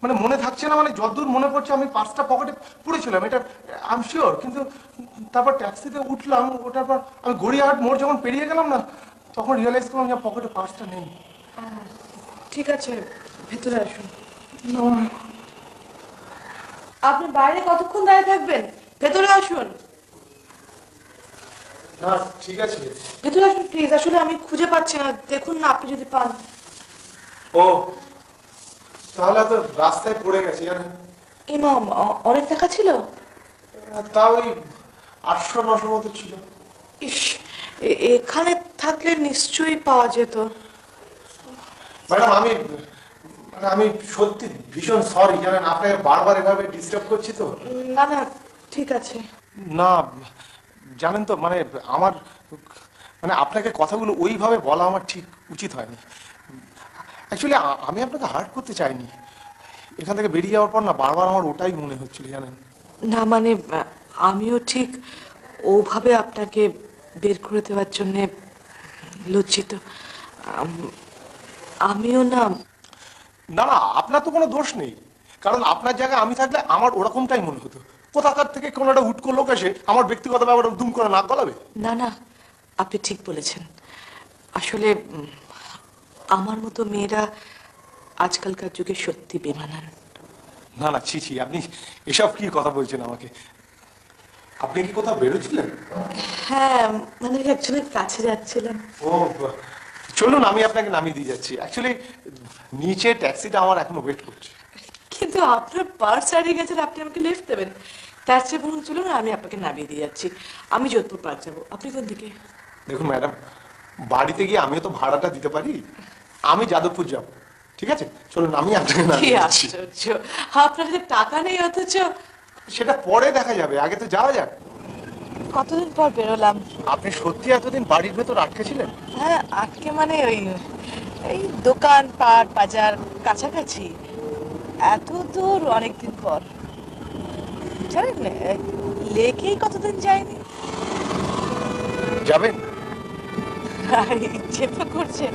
মানে মনে থাকছে না মানে যতদূর মনে পড়ছে আমি পার্সটা পকেটে পুড়েছিলাম, এটা আই এম শিওর। কিন্তু তারপর ট্যাক্সিতে উঠলাম, ওঠার পর আমি গড়িয়াহাট মোড় যখন পেরিয়ে গেলাম না তখন রিয়েলাইজ করলাম যে পকেটে পার্সটা নেই। ঠিক আছে ভেতরে আসুন। আপনি বাইরে কতক্ষণ দাঁড়িয়ে থাকবেন? ভেতরে আসুন। না ঠিক আছে, ভেতরে আসুন প্লিজ। আসলে আমি খুঁজে পাচ্ছি না, দেখুন না আপনি যদি পান। ও তাহলে তো রাস্তায় পড়ে গেছি জানেন। ইমাম অনেক টাকা ছিল? তা ওই 800-900 মতো ছিল। ইস, এখানে থাকলে নিশ্চয়ই পাওয়া যেত। ম্যাডাম আমি সত্যি ভীষণ সরি জানেন, আপনাকে বারবার এভাবে ডিস্টার্ব করছি তো। না না ঠিক আছে। না জানেন তো মানে আমার মানে আপনাকে কথাগুলো ওইভাবে বলা আমার ঠিক উচিত হয়নি। অ্যাকচুয়ালি আমি আপনাকে হার্ট করতে চাইনি। এখান থেকে বেরিয়ে যাওয়ার পর না বারবার আমার ওটাই মনে হচ্ছিল জানেন। না মানে আমিও ঠিক ওভাবে আপনাকে বের করে দেওয়ার জন্যে লজ্জিত। আমিও না না না আপনার তো কোনো দোষ নেই, কারণ আপনার জায়গায় আমি থাকলে আমার ওরকমটাই মনে হতো। কোথাকার থেকে কোনো একটা উটকো লোক এসে আমার ব্যক্তিগত ব্যাপারে দুম করে নাক গলাবে। না না আপনি ঠিক বলেছেন। আসলে আমার মতো মেয়েরা আজকালকার যুগে সত্যি বেমানান। না না ছি ছি, আপনি এসব কি কথা বলছেন আমাকে? আপনি কি কোথাও বেরোছিলেন? হ্যাঁ মানে একজনের কাছে যাচ্ছিলাম। ও চলুন আমি আপনাকে নামিয়ে দিয়ে যাচ্ছি। অ্যাকচুয়ালি নিচে ট্যাক্সিটা আমার এখনো ওয়েট করছে। কিন্তু আপনার পার্স হারিয়ে গেছেন, আপনি আমাকে লিফট দেবেন? তার চেয়ে বরং চলুন আমি আপনাকে নামিয়ে দিয়ে যাচ্ছি। আমি যোধপুর পার্ক যাবো, আপনি কোন দিকে? দেখুন ম্যাডাম, বাড়িতে গিয়ে আমিও তো ভাড়াটা দিতে পারি। আমি যাদবপুর যাব, ঠিক আছে? চলুন আমি আপনাকে কি নামিয়ে দিচ্ছি। আশ্চর্য, আপনার কাছে টাকা নেই অথচ। সেটা পরে দেখা যাবে, আগে তো যাওয়া যাক। কতদিন পর বেরোলাম। আপনি সত্যি এতদিন বাড়ির ভেতর আটকে ছিলেন? হ্যাঁ, আটকে মানে ওই এই দোকান পাট বাজার কাছাকাছি, এত দূর অনেকদিন পর। জানেন লেকেই কতদিন যায়নি। যাবেন? ইচ্ছে তো করছে,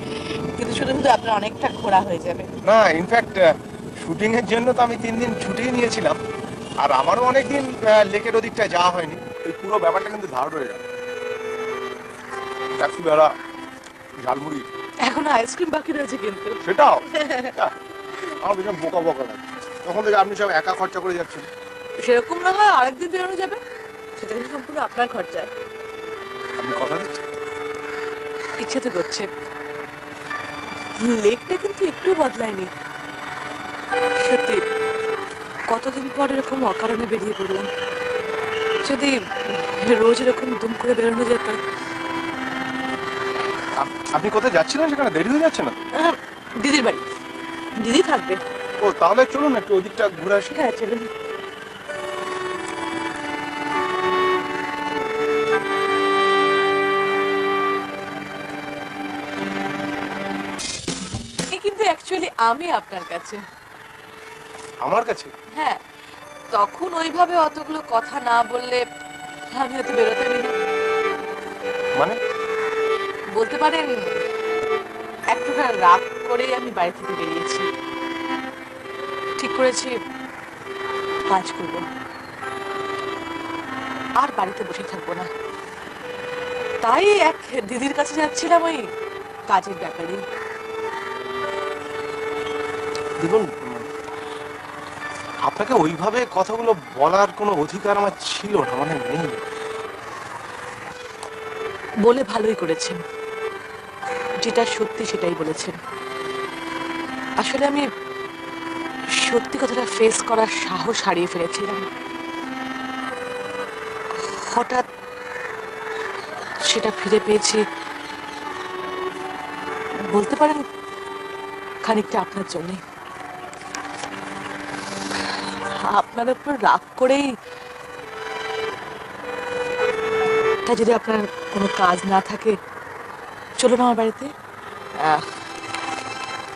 কিন্তু শুধু শুধু আপনার অনেকটা ঘোরা হয়ে যাবে। না, ইনফ্যাক্ট শুটিং এর জন্য তো আমি 3 দিন ছুটি নিয়েছিলাম, আর আমারও অনেকদিন লেকের ওদিকটা যাওয়া হয়নি। এই পুরো ব্যাপারটা কিন্তু ধার রয়ে গেল। ট্যাক্সি ভাড়া, ঝালমুড়ি, এখন আইসক্রিম বাকি রয়েছে কিন্তু। সেটাও আমার ভীষণ বোকা বোকা লাগে। তখন থেকে আপনি সব একা খরচা করে যাচ্ছেন। সেরকম না হয় আরেকদিন বেরোনো যাবে, সেটা কিন্তু সম্পূর্ণ আপনার খরচা। আপনি কথা দিচ্ছেন? ইচ্ছে তো করছে। লেকটা কিন্তু একটু বদলায়নি সত্যি। কতদিন পর এরকম অকারণে বেরিয়ে পড়লাম। যদি রোজ এরকম দুম করে বেরোনো যেত। আপনি কোথায় যাচ্ছিলেন? সেখানে দেরি হয়ে যাচ্ছে না? দিদির বাড়ি, দিদি থাকবে। ও, তাহলে চলুন একটু ওদিকটা ঘুরে আসি। হ্যাঁ চলুন। কিন্তু অ্যাকচুয়ালি আমি আপনার কাছে। আমার কাছে? হ্যাঁ, তখন ওইভাবে অতগুলো কথা না বললে আমি হয়তো বেরোতামই না। মানে? বলতে পারেন এক প্রকার রাগ করেই আমি বাড়ি থেকে বেরিয়েছি। ঠিক করেছি কাজ করব, আর বাড়িতে বসে থাকবো না। তাই এক দিদির কাছে যাচ্ছিলাম ওই কাজের ব্যাপারে। দেখুন, আপনাকে ওইভাবে কথাগুলো বলার কোনো অধিকার আমার ছিল না, মানে নেই। বলে ভালোই করেছেন, যেটা সত্যি সেটাই বলেছেন। আসলে আমি সত্যি কথাটা ফেস করার সাহস হারিয়ে ফেলেছিলাম। হঠাৎ সেটা ফিরে পেয়েছি। বলতে পারেন খানিকটা আপনার জন্যে। আপনার উপর রাগ করেই, তা যদি আপনার কোনো কাজ না থাকে চলুন আমার বাড়িতে,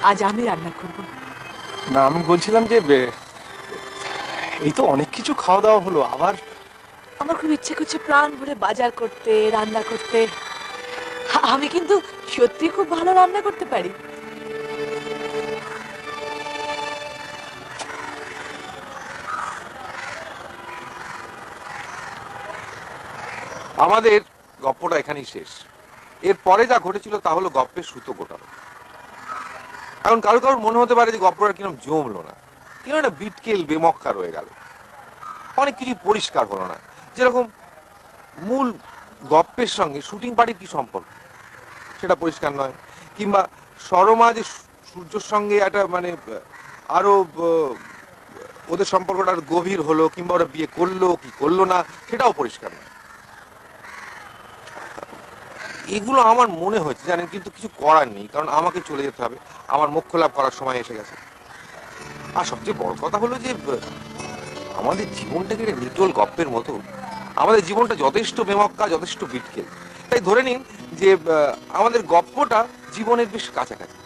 আজ আমি রান্না করব। না, আমি বলছিলাম যে এই তো অনেক কিছু খাওয়া দাওয়া হলো, আবার আমার খুব ইচ্ছে করছে প্রাণ ভরে বাজার করতে, রান্না করতে। আমি কিন্তু সত্যি খুব ভালো রান্না করতে পারি। আমাদের গপ্পটা এখানেই শেষ। এর পরে যা ঘটেছিল তা হলো গপ্পের সুতো গোটানো। এখন কারো কারোর মনে হতে পারে যে গপ্পটা কিরকম জমলো না, কিরকম একটা বিটকেল বেমক্কা রয়ে গেল, অনেক কিছু পরিষ্কার হলো না। যেরকম মূল গপ্পের সঙ্গে শুটিং পার্টির কি সম্পর্ক সেটা পরিষ্কার নয়, কিংবা সরমা যে সূর্যর সঙ্গে একটা মানে আরো ওদের সম্পর্কটা আরো গভীর হলো, কিংবা ওরা বিয়ে করলো কি করলো না সেটাও পরিষ্কার নয়। এগুলো আমার মনে হচ্ছে জানেন, কিন্তু কিছু করার নেই, কারণ আমাকে চলে যেতে হবে, আমার মোক্ষ লাভ করার সময় এসে গেছে। আর সবচেয়ে বড় কথা হলো যে আমাদের জীবনটাকে একটা নিটোল গপ্পের মতো। আমাদের জীবনটা যথেষ্ট বেমক্কা, যথেষ্ট বিটকেল। তাই ধরে নিন যে আমাদের গপ্পটা জীবনের বেশ কাছাকাছি।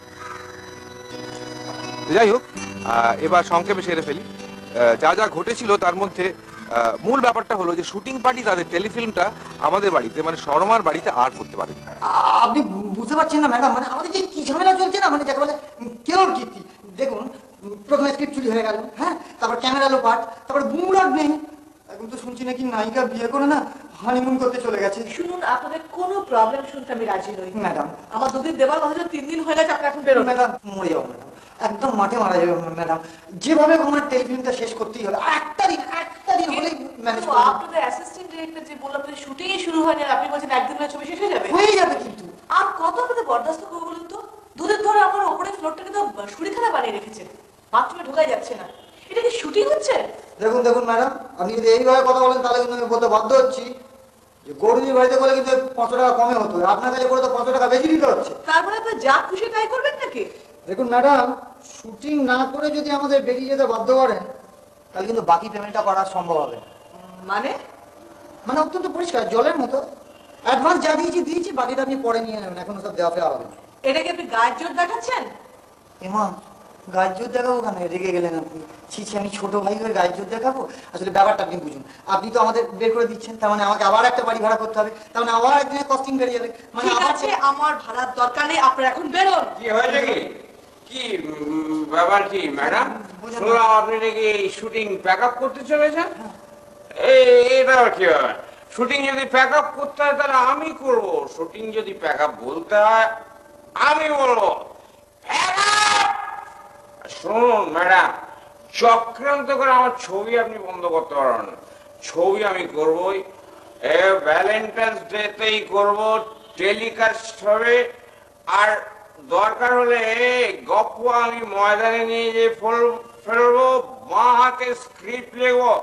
যাই হোক, এবার সংক্ষেপে সেরে ফেলি। যা যা ঘটেছিল তার মধ্যে মূল ব্যাপারটা হলো যে শুটিং পার্টি তাদের টেলিফিল্মটা আমাদের বাড়িতে মানে শর্মার বাড়িতে আর করতে পারে। আপনি বুঝতে পারছেন না ম্যাডাম, মানে আমাদের যে কি ঝামেলা চলছে না, মানে যাকে বলে কেউ কীর্তি। দেখুন, প্রথমে স্ক্রিপ্ট চুরি হয়ে গেল, হ্যাঁ, তারপর ক্যামেরা লোপাট, তারপর বুমরাট নেই, এখন তো শুনছি নাকি নায়িকা বিয়ে করে না হানিমুন করতে চলে গেছে। শুনুন, আপনাদের কোনো প্রবলেম শুনতে আমি রাজি নই ম্যাডাম। আমার দুদিন দেবার কথা 3 দিন হয়ে গেছে, আপনি এখন বেরোন। ম্যাডাম মরে যাবো ম্যাডাম, একদম মাঠে মারা যাবে ম্যাডাম। যেভাবে আমার টেলিফিল্মটা শেষ করতেই হবে, একটা দিন হলেই ম্যানেজ করব। আপনাদের অ্যাসিস্ট্যান্ট ডিরেক্টর যে বলল আপনাদের শুটিংই শুরু হয়নি, আর আপনি বলছেন একদিন হলে ছবি শেষ হয়ে যাবে। হয়ে যাবে কিন্তু। আর কত আপনাদের বরদাস্ত করবো বলুন তো? দুদিন ধরে আমার ওপরে ফ্লোরটাকে তো সুরিখানা বানিয়ে রেখেছেন, বাথরুমে ঢোকাই যাচ্ছে না। এটা ম্যাডাম, আপনি যদি এইভাবে কথা বলেন তাহলে কিন্তু আমি বলতে বাধ্য হচ্ছি যে গৌরীর বাড়িতে বলে কিন্তু 500 টাকা কমে হতো, আপনার কাছে করে তো 500 টাকা বেশি দিতে হচ্ছে। তারপরে আপনার যা খুশি তাই করবেন নাকি? দেখুন ম্যাডাম, শুটিং না করে যদি আমাদের বেরিয়ে যেতে বাধ্য করেন তাহলে কিন্তু বাকি পেমেন্টটা করা সম্ভব হবে না। মানে? মানে অত্যন্ত পরিষ্কার, জলের মতো। অ্যাডভান্স যা দিয়েছি, বাকিটা আপনি পরে নিয়ে নেবেন, এখন সব দেওয়া ফেওয়া হবে না। এটা কি আপনি গায়ের জোর দেখাচ্ছেন? এমা, গায়ের জোর দেখাবো কেন? রেগে গেলেন আপনি। ছি, আমি ছোট ভাই হয়ে গায়ের জোর দেখাবো? আসলে ব্যাপারটা আপনি বুঝুন, আপনি তো আমাদের বের করে দিচ্ছেন, তার মানে আমাকে আবার একটা বাড়ি ভাড়া করতে হবে, তার মানে আবার একদিনের কস্টিং বেড়ে যাবে, মানে ঠিক আবার আছে, আমার ভাড়ার দরকার নেই, আপনারা এখন বেরোন। কি হয়েছে কি? কি ব্যাপার কি ম্যাডাম? শুনলাম আপনি নাকি শুটিং প্যাক আপ করতে চলেছেন। এটা আবার কি ব্যাপার? শুটিং যদি প্যাক আপ করতে হয় তাহলে আমি করব, শুটিং যদি প্যাক আপ বলতে হয় আমি বলবো। শুনুন ম্যাডাম, চক্রান্ত করে আমার ছবি আপনি বন্ধ করতে পারবেন না। ছবি আমি করবই, ভ্যালেন্টাইন্স ডেতেই করব, টেলিকাস্ট হবে। আর দরকার হলে গপ্প আমি ময়দানে নিয়ে যে ফেলবো, বাঁ হাতে স্ক্রিপ্ট লিখবো।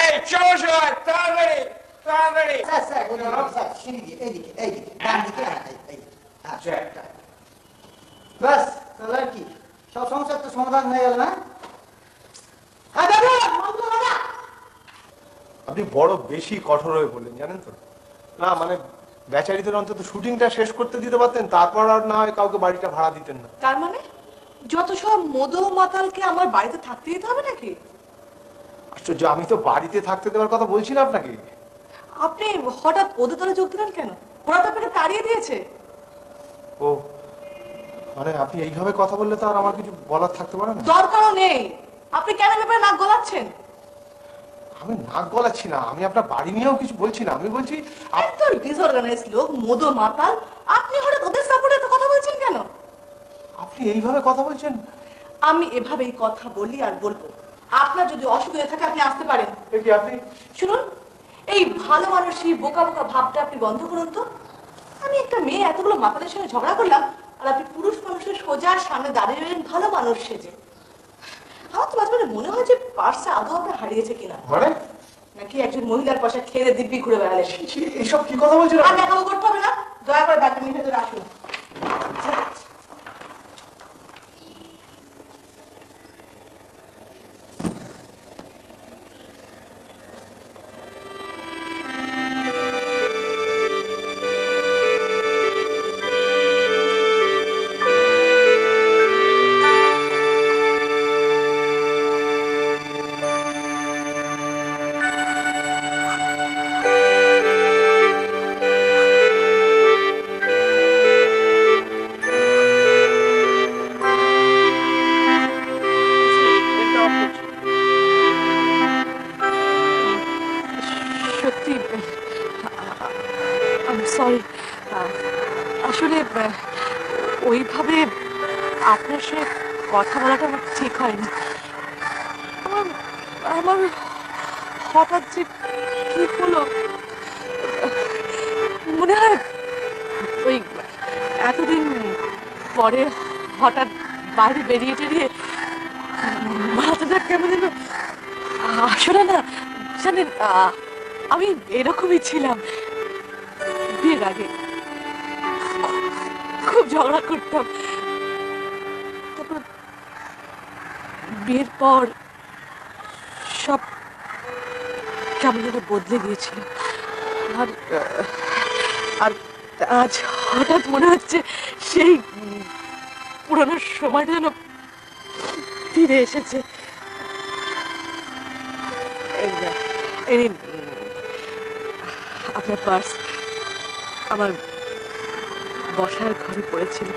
এই চলো সবাই তাড়াতাড়ি তাড়াতাড়ি। ব্যাস, তাহলে আর কি সব সমস্যার তো সমাধান হয়ে গেল না? আপনি বড় বেশি কঠোর হয়ে বললেন, জানেন তো। না মানে বেচারিদের অন্তত শুটিংটা শেষ করতে দিতে পারতেন, তারপর আর না হয় কাউকে বাড়িটা ভাড়া দিতেন না। তার মানে যত সব মদ মাতালকে আমার বাড়িতে থাকতে দিতে হবে নাকি? আশ্চর্য, আমি তো বাড়িতে থাকতে দেওয়ার কথা বলছি না আপনাকে। আপনি হঠাৎ ওদের দলে যোগ দিলেন কেন? ওরা তো আপনাকে তাড়িয়ে দিয়েছে। ও মানে আপনি এইভাবে কথা বললে তো আর আমার কিছু বলার থাকতে পারে না। দরকারও নেই, আপনি কেন ব্যাপারে নাক গলাচ্ছেন? আমি নাক গলাচ্ছি না, আমি আপনার বাড়ি নিয়েও কিছু বলছি না, আমি বলছি আপনার ডিসঅর্গানাইজ লোক, মদ মাতাল, আপনি হঠাৎ ওদের সাপোর্টে তো কথা বলছেন কেন? আপনি এইভাবে কথা বলছেন। আমি এভাবেই কথা বলি আর বলবো। আপনার যদি অসুবিধা থাকে আপনি আসতে পারেন। কি আপনি শুনুন, এই ভালো মানুষই বোকা বোকা ভাবটা আপনি বন্ধ করুন তো। আমি একটা মেয়ে এতগুলো মাতালের সঙ্গে ঝগড়া করলাম, আর আপনি পুরুষ মানুষের সোজা সামনে দাঁড়িয়ে রইলেন ভালো মানুষ সেজে। আমার তো মাঝে মাঝে মনে হয় যে পার্সে আদৌ আপনার হারিয়েছে কিনা, মানে নাকি একজন মহিলার পয়সা খেয়ে দিব্যি ঘুরে বেড়ালেন। এইসব কি কথা বলছেন? আর দেখাবো করতে হবে না, দয়া করে ব্যাগটা নিয়ে ভেতরে আসুন। সত্যি সরি, আসলে ওইভাবে আপনার সাথে কথা বলাটা আমার ঠিক হয়নি। আমার হঠাৎ যে কি হলো মনে হয়, ওই এতদিন পরে হঠাৎ বাইরে বেরিয়ে টেরিয়ে মাথাটা কেমন যেন। আসলে না জানেন, আমি এরকমই ছিলাম বিয়ের আগে, খুব ঝগড়া করতাম। তারপর বিয়ের পর সব কেমন যেন বদলে গিয়েছিল। আর আজ হঠাৎ মনে হচ্ছে সেই পুরনো সময়টা যেন ফিরে এসেছে। আপনার পার্স আমার বসার ঘরে পড়েছিল।